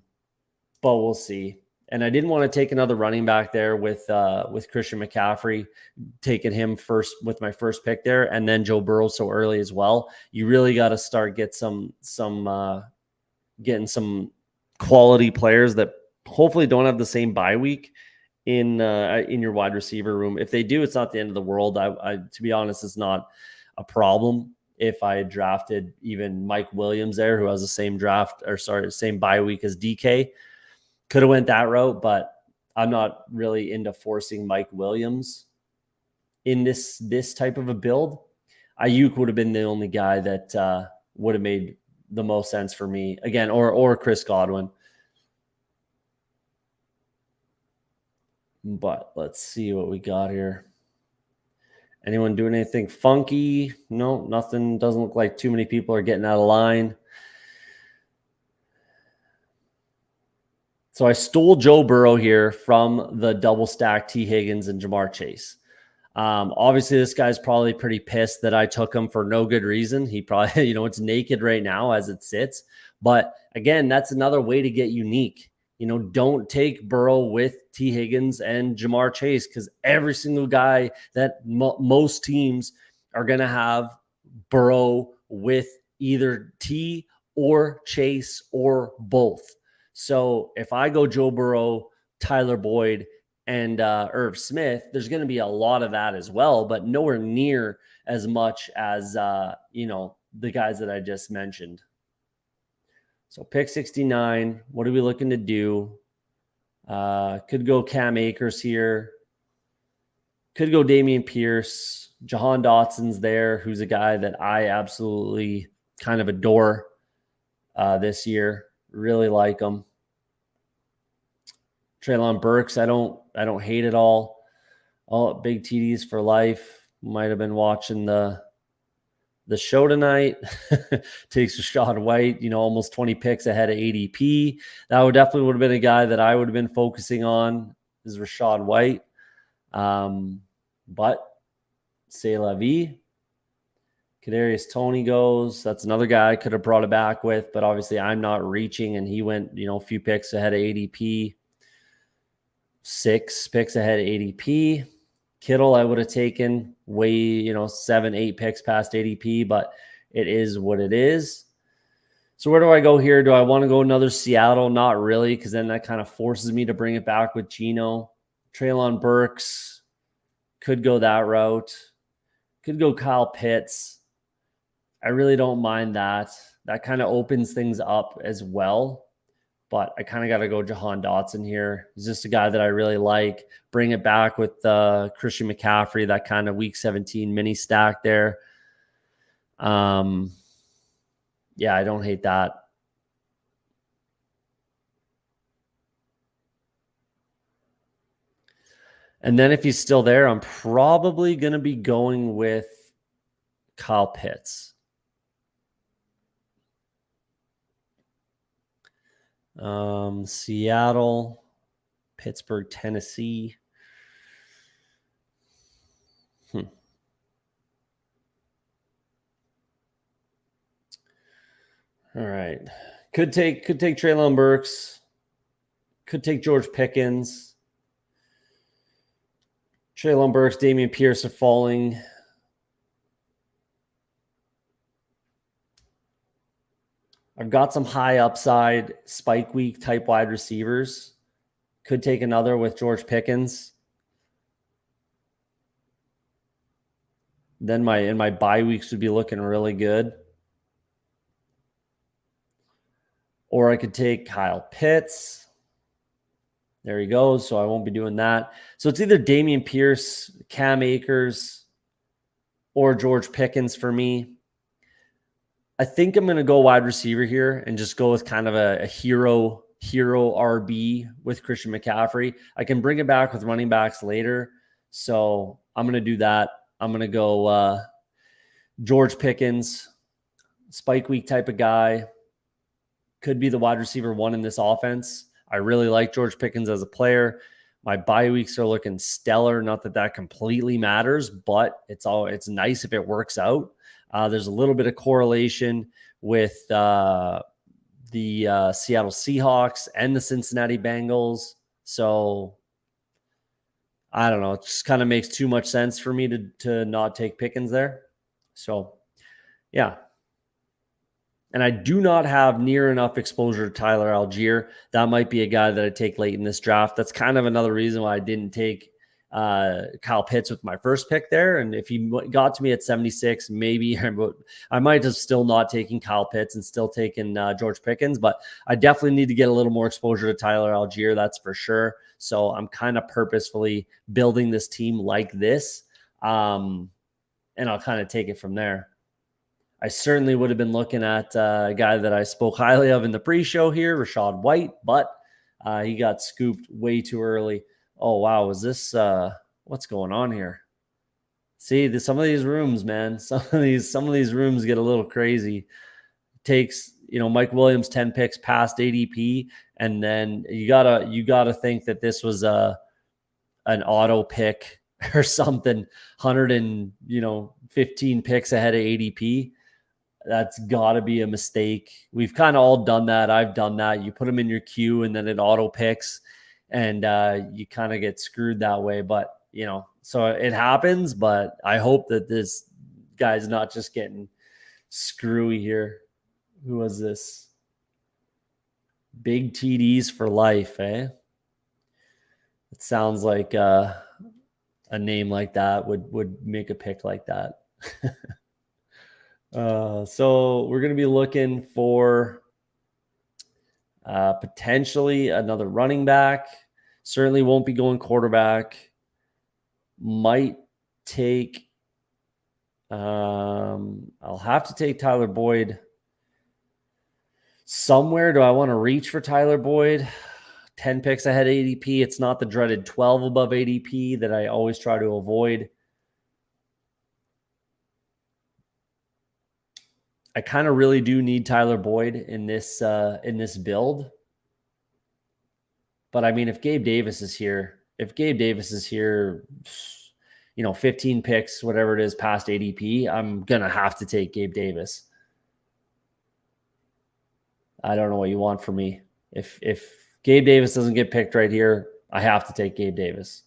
we'll see. And I didn't want to take another running back there with Christian McCaffrey, taking him first with my first pick there, and then Joe Burrow so early as well. You really got to start getting some quality players that hopefully don't have the same bye week in your wide receiver room. If they do, it's not the end of the world. I to be honest, it's not a problem. If I had drafted even Mike Williams there, who has the same bye week as DK, could have went that route, but I'm not really into forcing Mike Williams in this type of a build. Ayuk would have been the only guy that would have made the most sense for me again, or Chris Godwin. But let's see what we got here. Anyone doing anything funky? No, nothing. Doesn't look like too many people are getting out of line. So I stole Joe Burrow here from the double stack T. Higgins and Jamar Chase. Obviously, this guy's probably pretty pissed that I took him for no good reason. He probably, it's naked right now as it sits. But again, that's another way to get unique. Don't take Burrow with T. Higgins and Jamar Chase, because every single guy that most teams are going to have Burrow with either T or Chase or both. So if I go Joe Burrow, Tyler Boyd, and Irv Smith, there's going to be a lot of that as well, but nowhere near as much as, the guys that I just mentioned. So pick 69. What are we looking to do? Could go Cam Akers here. Could go Dameon Pierce. Jahan Dotson's there, who's a guy that I absolutely kind of adore this year. Really like him. Treylon Burks, I don't hate it all. All big TDs for life. Might have been watching the show tonight. Takes Rashad White, almost 20 picks ahead of ADP. That would have been a guy that I would have been focusing on, is Rashad White. But c'est la vie. Kadarius Toney goes. That's another guy I could have brought it back with, but obviously I'm not reaching, and he went, a few picks ahead of ADP. 6 picks ahead of ADP. Kittle, I would have taken way, 7-8 picks past ADP, but it is what it is. So where do I go here? Do I want to go another Seattle? Not really, because then that kind of forces me to bring it back with Geno. Treylon Burks, could go that route. Could go Kyle Pitts. I really don't mind that. That kind of opens things up as well. But I kind of got to go Jahan Dotson here. He's just a guy that I really like. Bring it back with Christian McCaffrey, that kind of week 17 mini stack there. Yeah, I don't hate that. And then if he's still there, I'm probably going to be going with Kyle Pitts. Seattle, Pittsburgh, Tennessee. All right. Could take Treylon Burks. Could take George Pickens. Treylon Burks, Dameon Pierce are falling. I've got some high upside spike week type wide receivers. Could take another with George Pickens. Then my bye weeks would be looking really good. Or I could take Kyle Pitts. There he goes. So I won't be doing that. So it's either Dameon Pierce, Cam Akers, or George Pickens for me. I think I'm going to go wide receiver here and just go with kind of a hero RB with Christian McCaffrey. I can bring it back with running backs later. So I'm going to do that. I'm going to go George Pickens, spike week type of guy. Could be the wide receiver one in this offense. I really like George Pickens as a player. My bye weeks are looking stellar. Not that that completely matters, but it's nice if it works out. There's a little bit of correlation with the Seattle Seahawks and the Cincinnati Bengals. So I don't know. It just kind of makes too much sense for me to not take Pickens there. So yeah. And I do not have near enough exposure to Tyler Allgeier. That might be a guy that I take late in this draft. That's kind of another reason why I didn't take Kyle Pitts with my first pick there. And if he got to me at 76, maybe I might have still not taken Kyle Pitts and still taken George Pickens. But I definitely need to get a little more exposure to Tyler Allgeier. That's for sure. So I'm kind of purposefully building this team like this. And I'll kind of take it from there. I certainly would have been looking at a guy that I spoke highly of in the pre-show here, Rachaad White, but he got scooped way too early. Oh, wow. Is this what's going on here? See, some of these rooms, man, some of these rooms get a little crazy. Takes, Mike Williams 10 picks past ADP, and then you gotta think that this was an auto pick or something, 115 picks ahead of ADP. That's got to be a mistake. We've kind of all done that. I've done that. You put them in your queue and then it auto picks, and you kind of get screwed that way. But, so it happens, but I hope that this guy's not just getting screwy here. Who was this? Big TDs for life, eh? It sounds like a name like that would make a pick like that. So we're going to be looking for potentially another running back. Certainly won't be going quarterback. Might take, I'll have to take Tyler Boyd somewhere. Do I want to reach for Tyler Boyd? 10 picks ahead of ADP. It's not the dreaded 12 above ADP that I always try to avoid. I kind of really do need Tyler Boyd in this build. But I mean, if Gabe Davis is here, 15 picks, whatever it is, past ADP, I'm going to have to take Gabe Davis. I don't know what you want from me. If Gabe Davis doesn't get picked right here, I have to take Gabe Davis.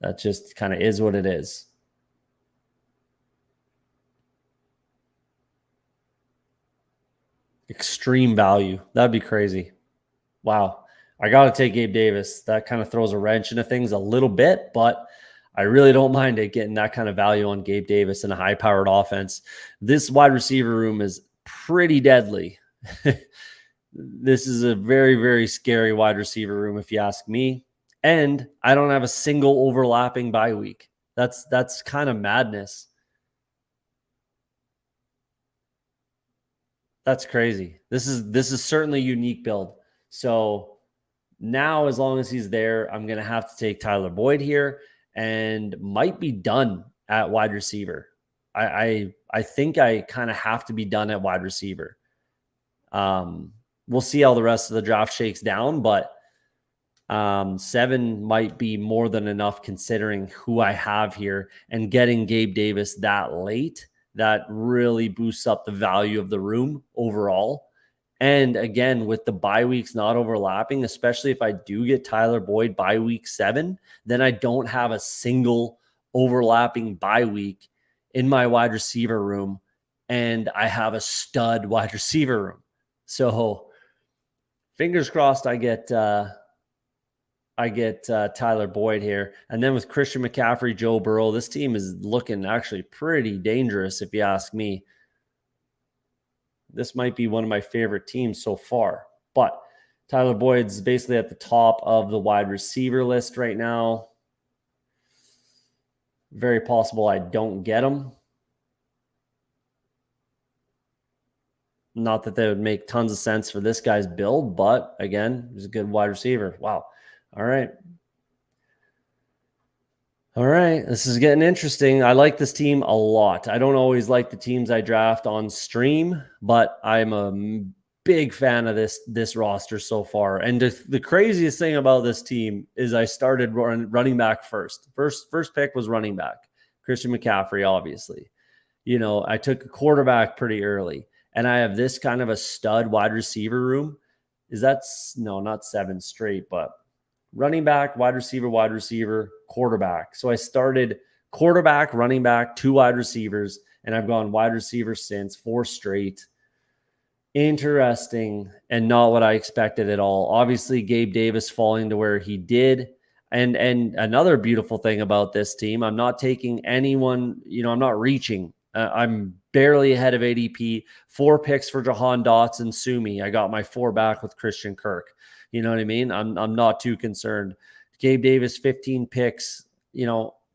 That just kind of is what it is. Extreme value. That'd be crazy. Wow. I got to take Gabe Davis. That kind of throws a wrench into things a little bit, but I really don't mind it getting that kind of value on Gabe Davis in a high-powered offense. This wide receiver room is pretty deadly. This is a very, very scary wide receiver room, if you ask me. And I don't have a single overlapping bye week. That's kind of madness. That's crazy. This is certainly a unique build. So Now, as long as he's there, I'm going to have to take Tyler Boyd here and might be done at wide receiver. I think I kind of have to be done at wide receiver. We'll see how the rest of the draft shakes down, but 7 might be more than enough considering who I have here, and getting Gabe Davis that late, that really boosts up the value of the room overall. And again, with the bye weeks not overlapping, especially if I do get Tyler Boyd by week 7, then I don't have a single overlapping bye week in my wide receiver room, and I have a stud wide receiver room. So fingers crossed I get Tyler Boyd here. And then with Christian McCaffrey, Joe Burrow, this team is looking actually pretty dangerous if you ask me. This might be one of my favorite teams so far. But Tyler Boyd's basically at the top of the wide receiver list right now. Very possible I don't get him. Not that that would make tons of sense for this guy's build, but again, he's a good wide receiver. Wow. All right. All right. This is getting interesting. I like this team a lot. I don't always like the teams I draft on stream, but I'm a big fan of this roster so far. And the craziest thing about this team is I started running back first. First pick was running back. Christian McCaffrey, obviously. You know, I took a quarterback pretty early, and I have this kind of a stud wide receiver room. No, not 7 straight, but running back, wide receiver, quarterback. So I started quarterback, running back, 2 wide receivers, and I've gone wide receiver since 4 straight. Interesting, and not what I expected at all. Obviously, Gabe Davis falling to where he did. And another beautiful thing about this team, I'm not taking anyone, I'm not reaching. I'm barely ahead of ADP. 4 picks for Jahan Dotson, Sumi. I got my 4 back with Christian Kirk. You know what I mean? I'm not too concerned. Gabe Davis, 15 picks,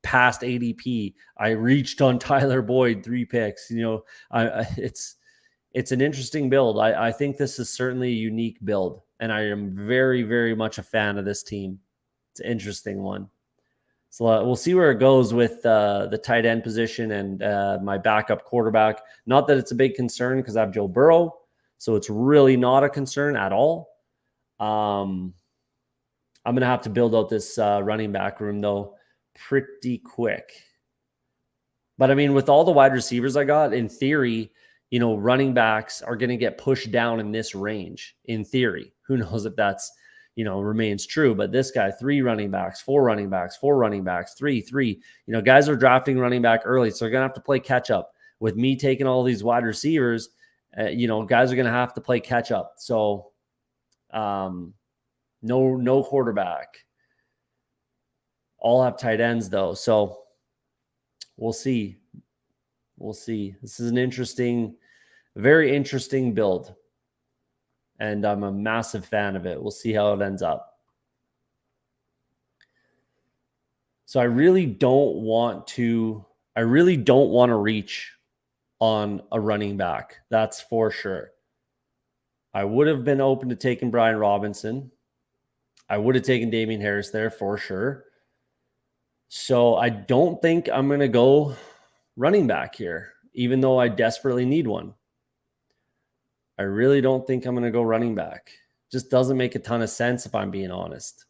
past ADP. I reached on Tyler Boyd, 3 picks. It's an interesting build. I think this is certainly a unique build, and I am very, very much a fan of this team. It's an interesting one. So we'll see where it goes with the tight end position and my backup quarterback. Not that it's a big concern because I have Joe Burrow, so it's really not a concern at all. I'm going to have to build out this running back room, though, pretty quick. But, I mean, with all the wide receivers I got, in theory, running backs are going to get pushed down in this range, in theory. Who knows if that's, remains true. But this guy, 3 running backs, 4 running backs, 4 running backs, 3. Guys are drafting running back early, so they're going to have to play catch up. With me taking all these wide receivers, guys are going to have to play catch up. So, no quarterback. All have tight ends, though. So we'll see. This is an very interesting build, and I'm a massive fan of it. We'll see how it ends up. So I really don't want to reach on a running back. That's for sure. I would have been open to taking Brian Robinson. I would have taken Damian Harris there for sure. So I don't think I'm going to go running back here, even though I desperately need one. I really don't think I'm going to go running back. Just doesn't make a ton of sense if I'm being honest.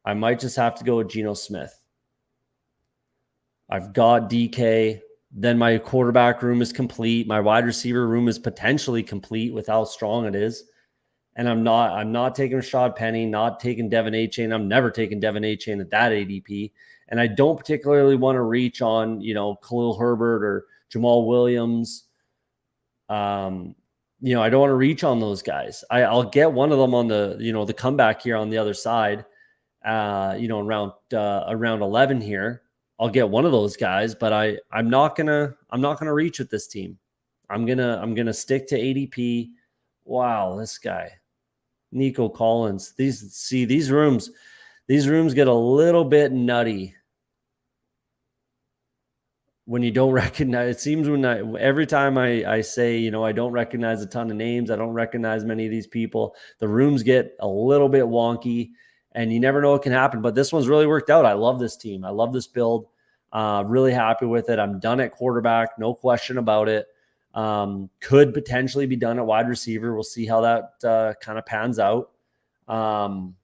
I might just have to go with Geno Smith. I've got DK. Then my quarterback room is complete. My wide receiver room is potentially complete with how strong it is. And I'm not taking Rashad Penny, not taking Devin Achane. I'm never taking Devin Achane at that ADP. And I don't particularly want to reach on, Khalil Herbert or Jamal Williams. I don't want to reach on those guys. I'll get one of them on the, the comeback here on the other side, around 11 here. I'll get one of those guys, but I'm not gonna reach with this team. I'm gonna stick to ADP. Wow, this guy, Nico Collins. These rooms get a little bit nutty. when you don't recognize, it seems every time I say, I don't recognize a ton of names, I don't recognize many of these people, the rooms get a little bit wonky and you never know what can happen. But this one's really worked out. I love this team. I love this build. Really happy with it. I'm done at quarterback. No question about it. Could potentially be done at wide receiver. We'll see how that kind of pans out. I'll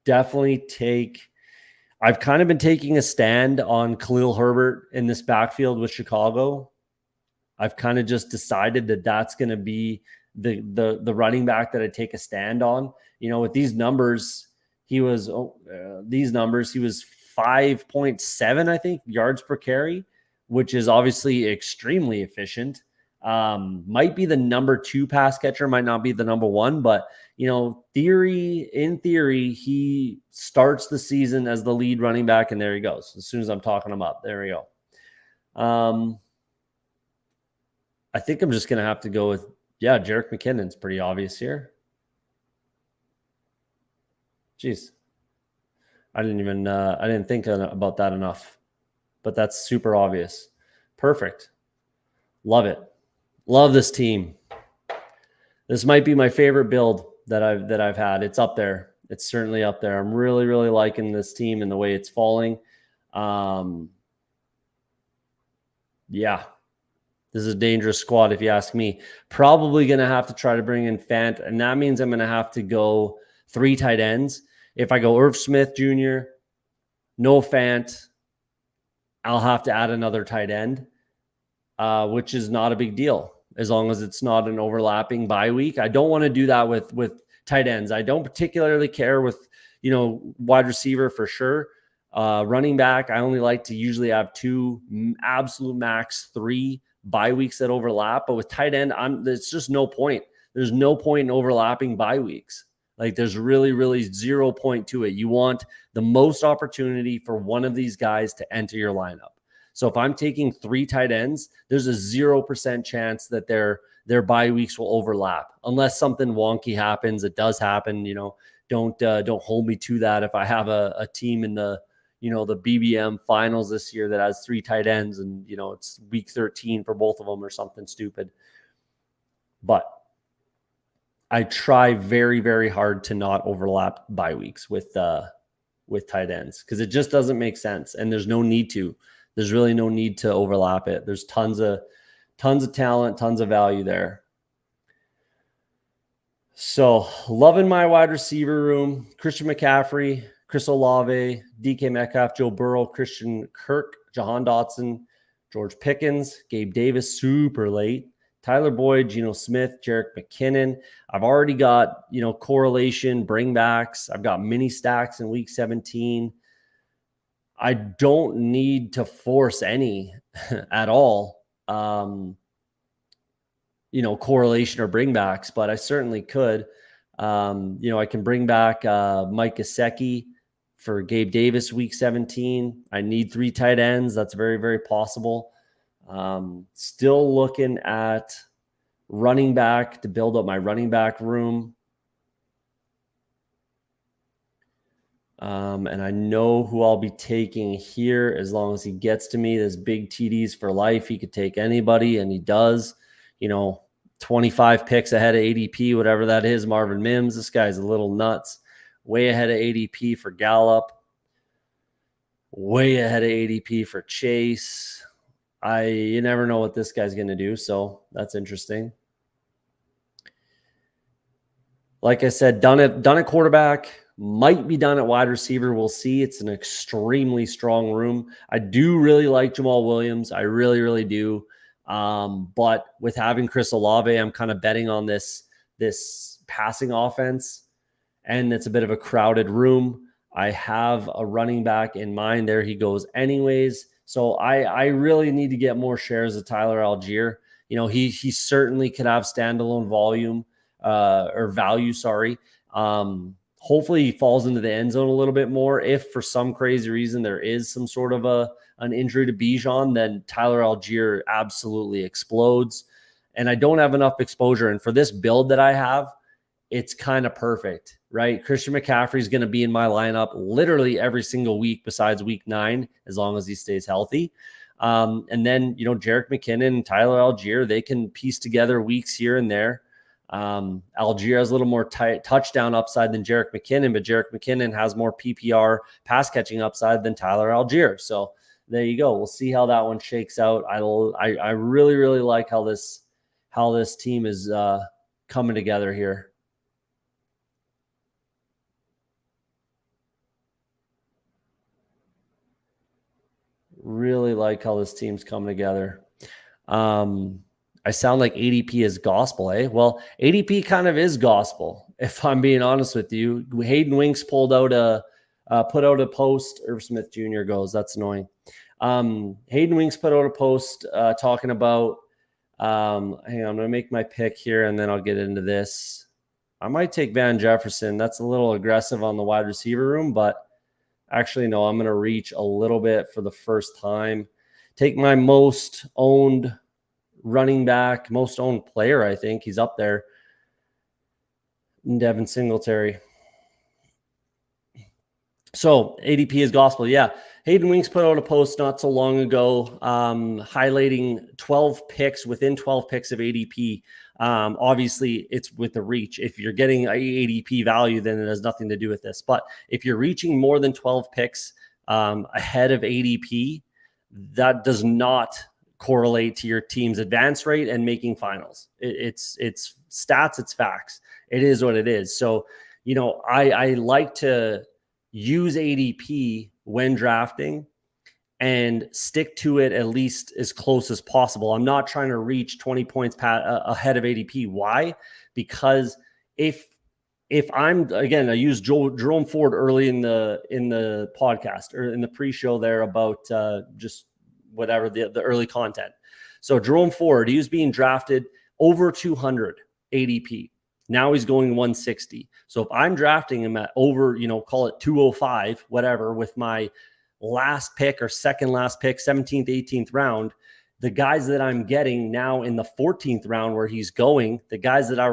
definitely I've kind of been taking a stand on Khalil Herbert in this backfield with Chicago. I've kind of just decided that that's going to be the running back that I take a stand on. With these numbers, he was 5.7, I think, yards per carry, which is obviously extremely efficient. Might be the number 2 pass catcher, might not be the number 1, but in theory, he starts the season as the lead running back, and there he goes. As soon as I'm talking him up, there we go. I think I'm just going to have to go with, Jerick McKinnon's pretty obvious here. Jeez. I didn't think about that enough, but that's super obvious. Perfect. Love it. Love this team. This might be my favorite build that I've had. It's up there. It's certainly up there. I'm really, really liking this team and the way it's falling. This is a dangerous squad if you ask me. Probably going to have to try to bring in Fant, and that means I'm going to have to go 3 tight ends. If I go Irv Smith Jr., no Fant, I'll have to add another tight end, which is not a big deal as long as it's not an overlapping bye week. I don't want to do that with tight ends. I don't particularly care with, wide receiver for sure. Running back, I only like to usually have 2, absolute max 3 bye weeks that overlap. But with tight end, there's just no point. There's no point in overlapping bye weeks. Like there's really, really 0 point to it. You want the most opportunity for one of these guys to enter your lineup. So if I'm taking 3 tight ends, there's a 0% chance that their bye weeks will overlap unless something wonky happens. It does happen. Don't hold me to that. If I have a team in the BBM finals this year that has 3 tight ends and, it's week 13 for both of them or something stupid. But I try very, very hard to not overlap bye weeks with tight ends because it just doesn't make sense. And there's no need to. There's really no need to overlap it. There's tons of talent, tons of value there. So loving my wide receiver room: Christian McCaffrey, Chris Olave, DK Metcalf, Joe Burrow, Christian Kirk, Jahan Dotson, George Pickens, Gabe Davis, super late, Tyler Boyd, Geno Smith, Jerick McKinnon. I've already got, correlation, bringbacks. I've got mini stacks in week 17. I don't need to force any at all, correlation or bringbacks, but I certainly could. I can bring back Mike Gesicki for Gabe Davis week 17. I need 3 tight ends. That's very, very possible. Still looking at running back to build up my running back room. And I know who I'll be taking here as long as he gets to me. There's big TDs for life. He could take anybody, and he does. 25 picks ahead of ADP, whatever that is. Marvin Mims, this guy's a little nuts. Way ahead of ADP for Gallup. Way ahead of ADP for Chase. You never know what this guy's going to do, so that's interesting. Like I said, done at quarterback. Might be done at wide receiver. We'll see. It's an extremely strong room. I do really like Jamal Williams. I really, really do. But with having Chris Olave, I'm kind of betting on this passing offense, and it's a bit of a crowded room. I have a running back in mind. There he goes anyways. So I really need to get more shares of Tyler Allgeier. He certainly could have standalone volume or value, sorry. Hopefully he falls into the end zone a little bit more. If for some crazy reason there is some sort of an injury to Bijan, then Tyler Allgeier absolutely explodes. And I don't have enough exposure. And for this build that I have, it's kind of perfect, right? Christian McCaffrey is going to be in my lineup literally every single week besides week 9, as long as he stays healthy. And then, Jerick McKinnon and Tyler Allgeier, they can piece together weeks here and there. Allgeier has a little more touchdown upside than Jerick McKinnon, but Jerick McKinnon has more PPR pass catching upside than Tyler Allgeier. So there you go. We'll see how that one shakes out. I really, really like how this team is coming together here. Really like how this team's coming together. I sound like ADP is gospel, eh? Well, ADP kind of is gospel, if I'm being honest with you. Hayden Winks put out a post. Irv Smith Jr. goes. That's annoying. Hayden Winks put out a post talking about. Hang on, I'm going to make my pick here, and then I'll get into this. I might take Van Jefferson. That's a little aggressive on the wide receiver room, but actually, no, I'm going to reach a little bit for the first time. Take my most owned running back, most owned player, I think. He's up there. Devin Singletary. So ADP is gospel. Yeah. Hayden Winks put out a post not so long ago highlighting 12 picks within 12 picks of ADP. Obviously, it's with the reach. If you're getting ADP value, then it has nothing to do with this. But if you're reaching more than 12 picks ahead of ADP, that does not correlate to your team's advance rate and making finals. It's stats, it's facts. It is what it is. So, I like to use ADP when drafting and stick to it at least as close as possible. I'm not trying to reach 20 points ahead of ADP. Why? Because if I'm, again, I used Jerome Ford early in the podcast or in the pre-show there about just whatever the early content. So Jerome Ford, he was being drafted over 200 ADP. Now he's going 160. So if I'm drafting him at over, call it 205, whatever, with my last pick or second last pick, 17th, 18th round, the guys that I'm getting now in the 14th round where he's going, the guys that I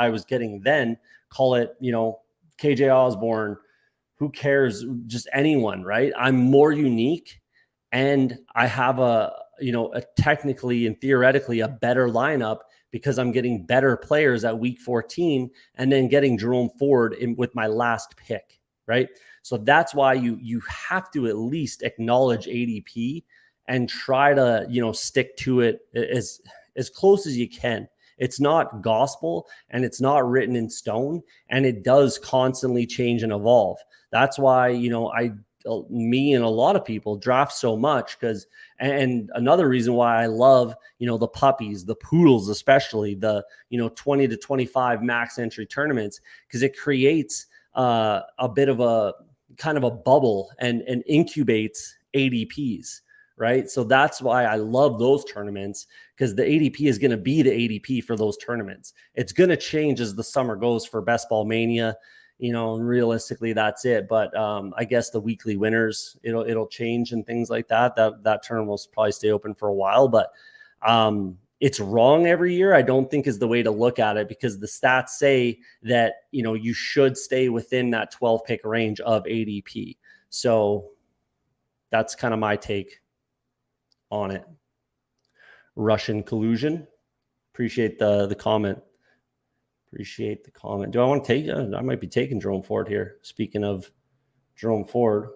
was getting then, call it, KJ Osborne, who cares, just anyone, right? I'm more unique and I have a technically and theoretically a better lineup because I'm getting better players at week 14 and then getting Jerome Ford with my last pick, right? So that's why you have to at least acknowledge ADP and try to, stick to it as close as you can. It's not gospel and it's not written in stone, and it does constantly change and evolve. That's why, me and a lot of people draft so much and another reason why I love, the puppies, the poodles, especially the, 20 to 25 max entry tournaments, because it creates a bit of a kind of a bubble and incubates ADPs, right? So that's why I love those tournaments, because the ADP is going to be the ADP for those tournaments. It's going to change as the summer goes for Best Ball Mania. And realistically, that's it. But I guess the weekly winners, it'll change and things like that. That term will probably stay open for a while. But it's wrong every year, I don't think is the way to look at it, because the stats say that, you should stay within that 12 pick range of ADP. So that's kind of my take on it. Russian collusion. Appreciate the comment. Appreciate the comment. Do I want to take? I might be taking Jerome Ford here. Speaking of Jerome Ford,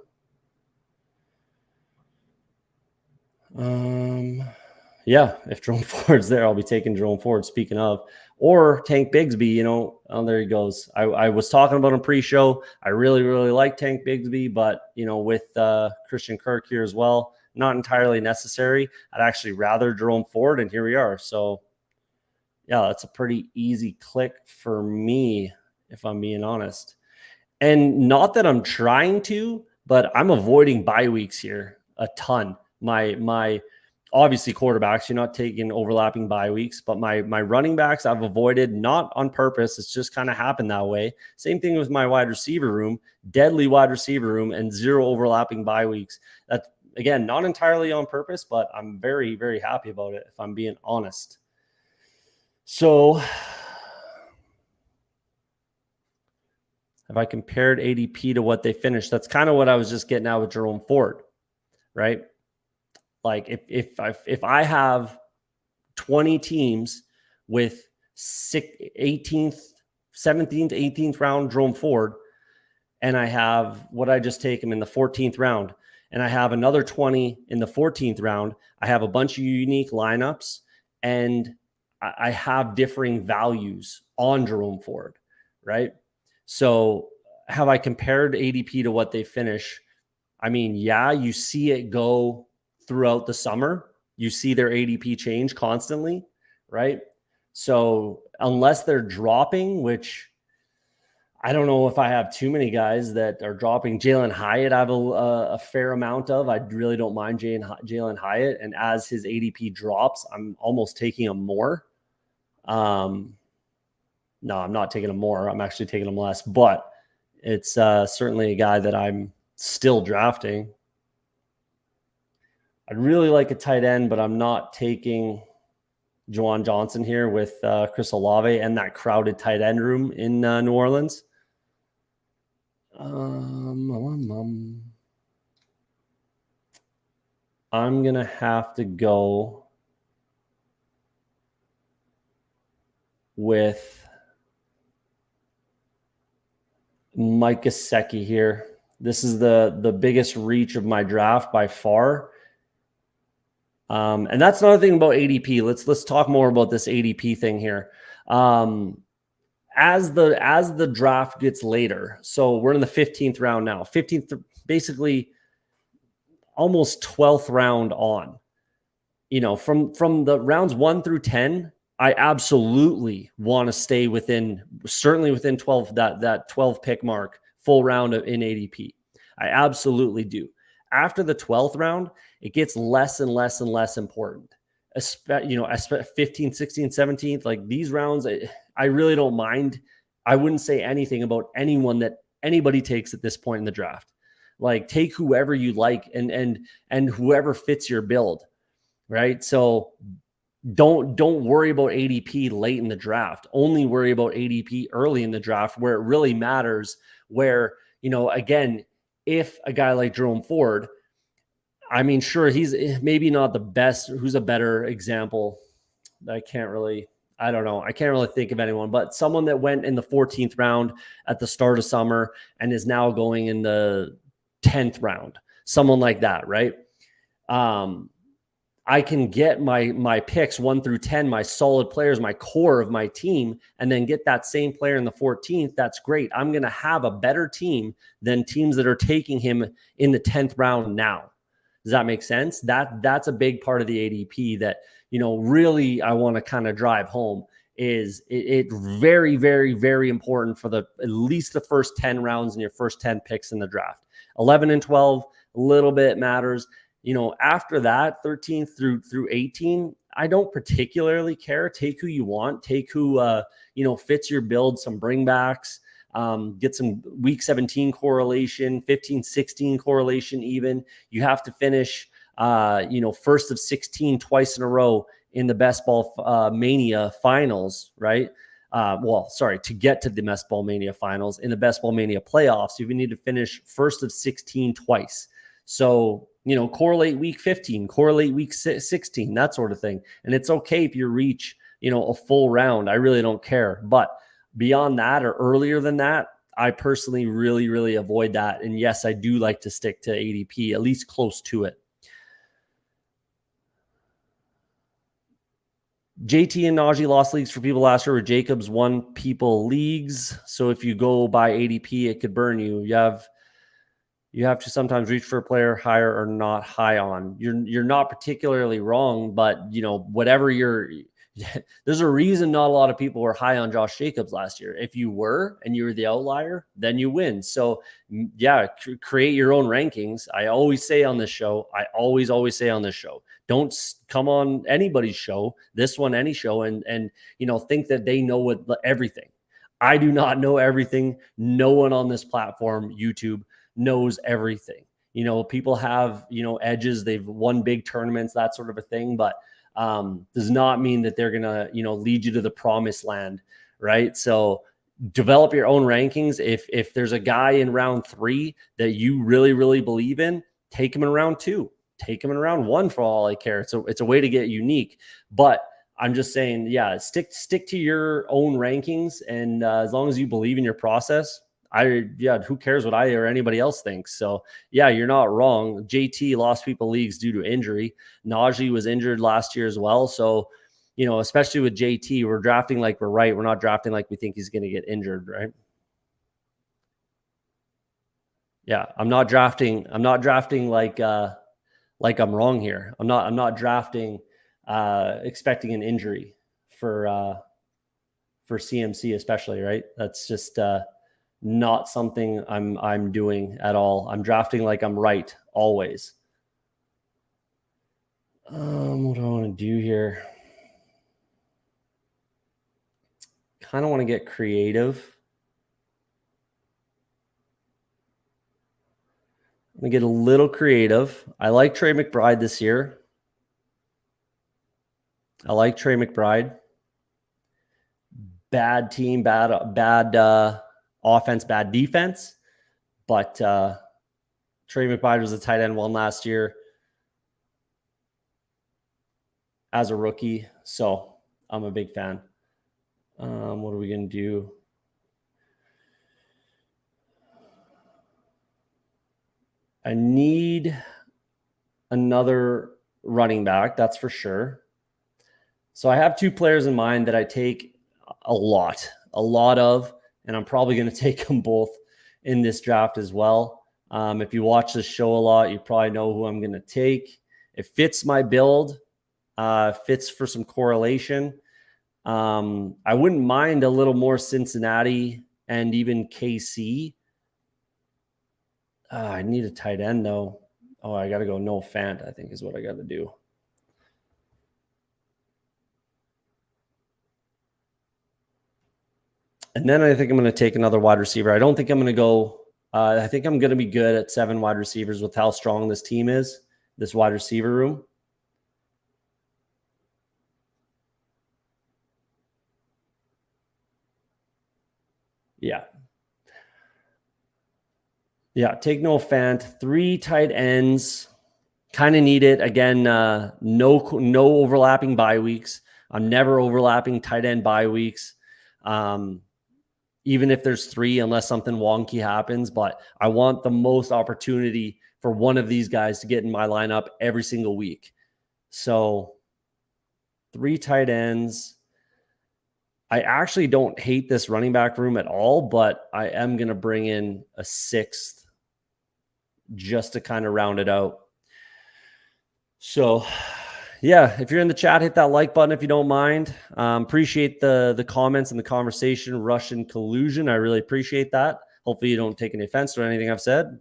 yeah, if Jerome Ford's there, I'll be taking Jerome Ford. Speaking of, or Tank Bigsby. There he goes. I was talking about him pre-show. I really, really like Tank Bigsby, but with Christian Kirk here as well, not entirely necessary. I'd actually rather Jerome Ford, and here we are. So. Yeah, that's a pretty easy click for me, if I'm being honest. And not that I'm trying to, but I'm avoiding bye weeks here a ton. My obviously quarterbacks, you're not taking overlapping bye weeks, but my running backs I've avoided, not on purpose. It's just kind of happened that way. Same thing with my wide receiver room, deadly wide receiver room, and 0 overlapping bye weeks. That's, again, not entirely on purpose, but I'm very, very happy about it, if I'm being honest. So if I compared ADP to what they finished, that's kind of what I was just getting at with Jerome Ford, right? Like if I have 20 teams with 18th, 17th, 18th round Jerome Ford, and I have what I just take him in the 14th round, and I have another 20 in the 14th round, I have a bunch of unique lineups, and I have differing values on Jerome Ford, right? So have I compared ADP to what they finish? I mean, yeah, you see it go throughout the summer. You see their ADP change constantly, right? So unless they're dropping, which I don't know if I have too many guys that are dropping. Jalen Hyatt, I have a fair amount of. I really don't mind Jalen Hyatt. And as his ADP drops, I'm almost taking him more. No, I'm not taking him more. I'm actually taking him less. But it's certainly a guy that I'm still drafting. I'd really like a tight end, but I'm not taking Juwan Johnson here with Chris Olave and that crowded tight end room in New Orleans. I'm going to have to go with Mike Gesicki here. This is the biggest reach of my draft by far. And that's another thing about ADP. Let's talk more about this ADP thing here. As the draft gets later, so we're in the 15th round now, 15th, basically almost 12th round on, from the rounds 1 through 10, I absolutely want to stay certainly within 12, that 12 pick mark, full round in ADP. I absolutely do. After the 12th round, it gets less and less and less important. 15, 16, 17th, like these rounds, I really don't mind. I wouldn't say anything about anyone that anybody takes at this point in the draft. Like take whoever you like and whoever fits your build, right? So don't worry about ADP late in the draft. Only worry about ADP early in the draft where it really matters. Where, again, if a guy like Jerome Ford, I mean, sure, he's maybe not the best. Who's a better example? I can't really think of anyone, but someone that went in the 14th round at the start of summer and is now going in the 10th round, someone like that, right? I can get my picks 1 through 10, my solid players, my core of my team, and then get that same player in the 14th. That's great. I'm going to have a better team than teams that are taking him in the 10th round now. Does that make sense? That's a big part of the ADP that, really I want to kind of drive home is it very, very, very important for at least the first 10 rounds and your first 10 picks in the draft. 11 and 12, a little bit matters. After that, 13 through 18, I don't particularly care. Take who you want. Take who, fits your build, some bringbacks, get some week 17 correlation, 15, 16 correlation even. You have to finish, first of 16 twice in a row in the Best Ball Mania finals, right? To get to the Best Ball Mania finals. In the Best Ball Mania playoffs, you need to finish first of 16 twice. So, correlate week 15, correlate week 16, that sort of thing. And it's okay if you reach, a full round. I really don't care. But beyond that or earlier than that, I personally really, really avoid that. And yes, I do like to stick to ADP, at least close to it. JT and Najee lost leagues for people last year where Jacobs won people leagues. So if you go by ADP, it could burn you. You have to sometimes reach for a player higher or not high on. You're not particularly wrong, but whatever there's a reason not a lot of people were high on Josh Jacobs last year. If you were and you were the outlier, then you win. So yeah, create your own rankings. I always say on this show, always say on this show, don't come on anybody's show, this one, any show, and think that they know everything. I do not know everything. No one on this platform, YouTube, knows everything. People have, edges. They've won big tournaments, that sort of a thing, but does not mean that they're going to, lead you to the promised land. Right. So develop your own rankings. If there's a guy in round 3 that you really, really believe in, take him in round 2. take him in round 1 for all I care. It's a way to get unique, but I'm just saying, yeah, stick to your own rankings. And as long as you believe in your process, who cares what I or anybody else thinks? So yeah, you're not wrong. JT lost people leagues due to injury. Najee was injured last year as well. So, especially with JT, we're drafting like we're right. We're not drafting like we think he's going to get injured, right? Yeah, I'm not drafting like I'm wrong here. I'm not drafting expecting an injury for CMC especially, right? That's just not something I'm doing at all. I'm drafting like I'm right always. What do I want to do here? Kind of want to get creative. I'm going to get a little creative. I like Trey McBride this year. I like Trey McBride. Bad team, bad offense, bad defense. But Trey McBride was a tight end 1 last year as a rookie. So I'm a big fan. What are we going to do? I need another running back, that's for sure. So I have 2 players in mind that I take a lot of, and I'm probably going to take them both in this draft as well. If you watch this show a lot, you probably know who I'm going to take. It fits my build, fits for some correlation. I wouldn't mind a little more Cincinnati and even KC. I need a tight end though. Oh, I got to go Noah Fant, I think is what I got to do. And then I think I'm going to take another wide receiver. I don't think I'm going to go. I think I'm going to be good at 7 wide receivers with how strong this team is, this wide receiver room. Yeah, take Noah Fant. 3 tight ends. Kind of need it. Again, no overlapping bye weeks. I'm never overlapping tight end bye weeks. Even if there's 3, unless something wonky happens. But I want the most opportunity for one of these guys to get in my lineup every single week. So 3 tight ends. I actually don't hate this running back room at all, but I am going to bring in a 6th just to kind of round it out. So yeah, if you're in the chat, hit that like button if you don't mind. Appreciate the comments and the conversation. Russian collusion, I really appreciate that. Hopefully you don't take any offense to anything I've said.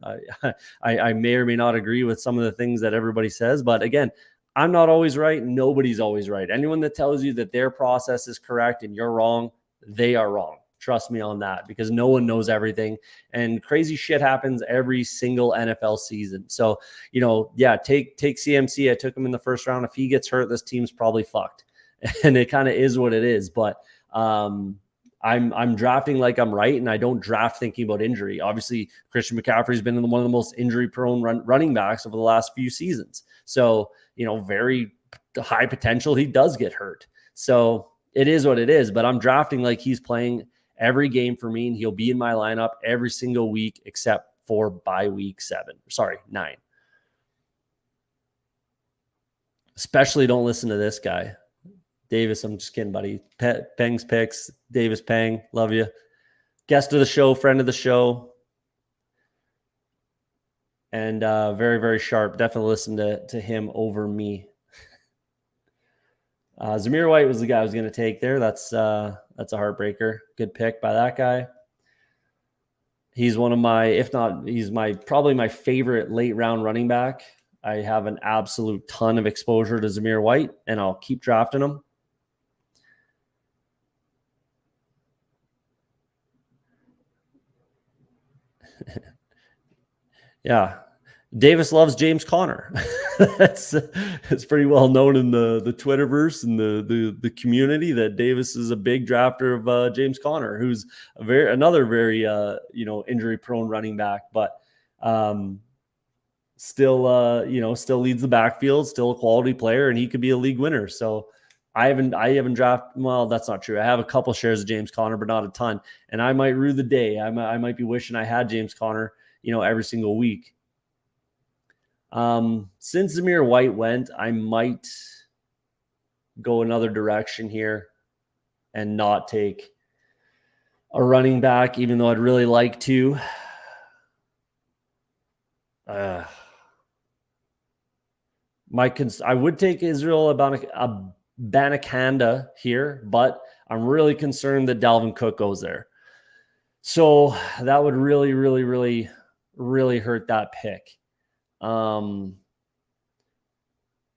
I may or may not agree with some of the things that everybody says, but again, I'm not always right. Nobody's always right. Anyone that tells you that their process is correct and you're wrong, they are wrong. Trust me on that, because no one knows everything and crazy shit happens every single NFL season. So, yeah, take CMC. I took him in the first round. If he gets hurt, this team's probably fucked. And it kind of is what it is. But I'm drafting like I'm right, and I don't draft thinking about injury. Obviously, Christian McCaffrey's been one of the most injury-prone running backs over the last few seasons. So, very high potential he does get hurt. So it is what it is. But I'm drafting like he's playing every game for me, and he'll be in my lineup every single week except for bye week 9. Especially don't listen to this guy. Davis, I'm just kidding, buddy. Peng's picks. Davis Peng, love you. Guest of the show, friend of the show. And very, very sharp. Definitely listen to him over me. Zamir White was the guy I was going to take there. That's a heartbreaker. Good pick by that guy. He's one of my, if not, he's probably my favorite late round running back. I have an absolute ton of exposure to Zamir White, and I'll keep drafting him. Yeah. Davis loves James Conner. It's pretty well known in the Twitterverse and the community that Davis is a big drafter of James Conner, who's another very injury prone running back. But still leads the backfield, still a quality player, and he could be a league winner. So I haven't drafted. Well, that's not true. I have a couple shares of James Conner, but not a ton. And I might rue the day. I might be wishing I had James Conner, every single week. Since Zamir White went, I might go another direction here and not take a running back, even though I'd really like to. I would take Israel Abanikanda here, but I'm really concerned that Dalvin Cook goes there. So that would really, really, really, really hurt that pick.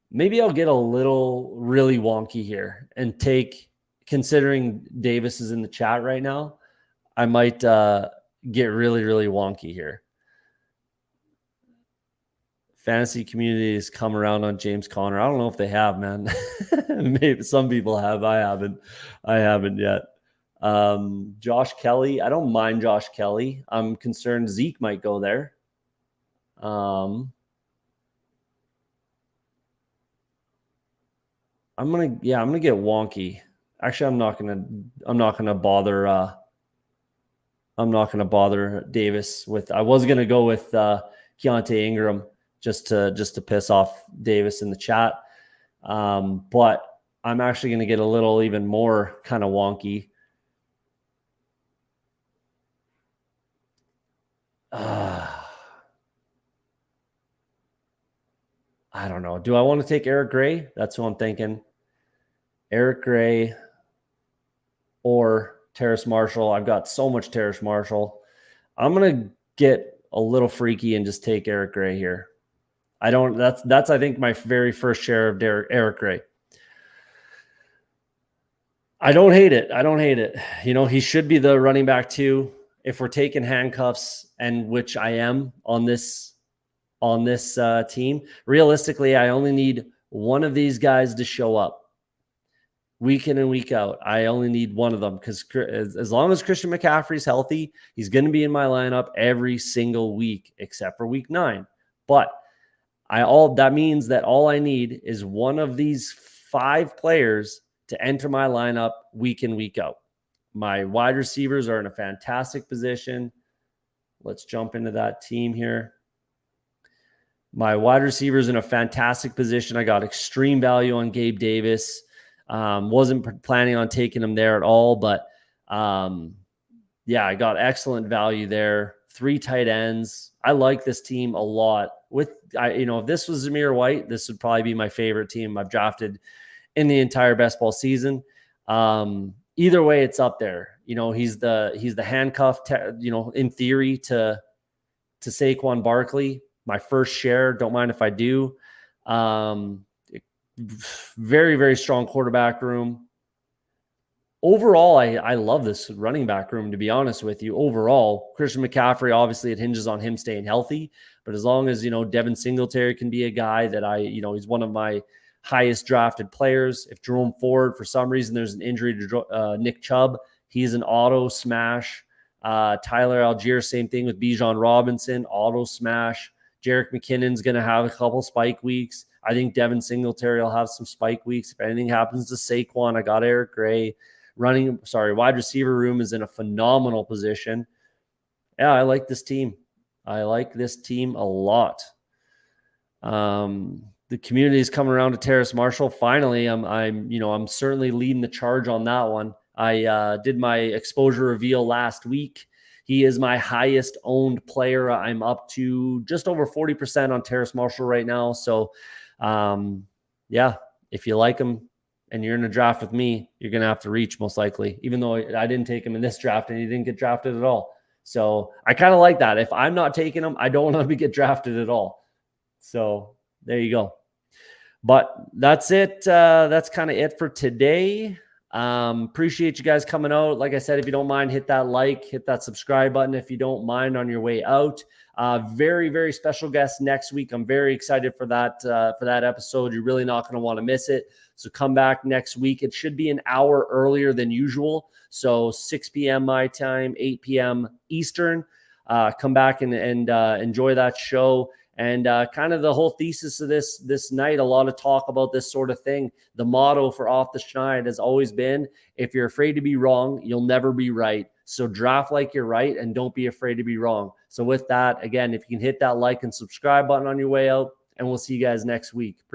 Maybe I'll get a little really wonky here and take, considering Davis is in the chat right now, I might get really, really wonky here. Fantasy community has come around on James Conner. I don't know if they have, man. Maybe some people have. I haven't yet. Josh Kelly. I don't mind Josh Kelly. I'm concerned Zeke might go there. I'm gonna get wonky. Actually, I'm not gonna bother Davis with. I was gonna go with Keontae Ingram just to piss off Davis in the chat, but I'm actually gonna get a little even more kind of wonky. I don't know. Do I want to take Eric Gray? That's what I'm thinking. Eric Gray or Terrace Marshall. I've got so much Terrace Marshall. I'm going to get a little freaky and just take Eric Gray here. That's I think my very first share of Eric Gray. I don't hate it. He should be the running back too. If we're taking handcuffs, and which I am on this team, realistically, I only need one of these guys to show up week in and week out. I only need one of them, because as long as Christian McCaffrey's healthy, he's going to be in my lineup every single week except for week 9. But that means that all I need is one of these 5 players to enter my lineup week in, week out. My wide receivers are in a fantastic position. Let's jump into that team here. My wide receivers in a fantastic position. I got extreme value on Gabe Davis. Wasn't planning on taking him there at all, but I got excellent value there. 3 tight ends. I like this team a lot. If this was Zamir White, this would probably be my favorite team I've drafted in the entire best ball season. Either way, it's up there. He's the handcuff, in theory to Saquon Barkley. My first share. Don't mind if I do. Very, very strong quarterback room. Overall, I love this running back room, to be honest with you. Overall, Christian McCaffrey, obviously it hinges on him staying healthy, but as long as, Devin Singletary can be a guy that he's one of my highest drafted players. If Jerome Ford, for some reason, there's an injury to Nick Chubb, he's an auto smash. Tyler Allgeier, same thing with Bijan Robinson, auto smash. Jerick McKinnon's going to have a couple spike weeks. I think Devin Singletary will have some spike weeks. If anything happens to Saquon, I got Eric Gray. Wide receiver room is in a phenomenal position. Yeah, I like this team. I like this team a lot. The community is coming around to Terrace Marshall. Finally, I'm certainly leading the charge on that one. I did my exposure reveal last week. He is my highest owned player. I'm up to just over 40% on Terrace Marshall right now. So, if you like him and you're in a draft with me, you're going to have to reach most likely, even though I didn't take him in this draft and he didn't get drafted at all. So I kind of like that. If I'm not taking him, I don't want to get drafted at all. So there you go. But that's it. That's kind of it for today. Appreciate you guys coming out. Like I said, if you don't mind, hit that like, hit that subscribe button if you don't mind on your way out. Very, very special guest next week. I'm very excited for that episode. You're really not going to want to miss it. So come back next week. It should be an hour earlier than usual. So 6 p.m. my time, 8 p.m. Eastern. Come back and enjoy that show. And kind of the whole thesis of this night, a lot of talk about this sort of thing. The motto for Off the Schneid has always been, if you're afraid to be wrong, you'll never be right. So draft like you're right and don't be afraid to be wrong. So with that, again, if you can hit that like and subscribe button on your way out, and we'll see you guys next week.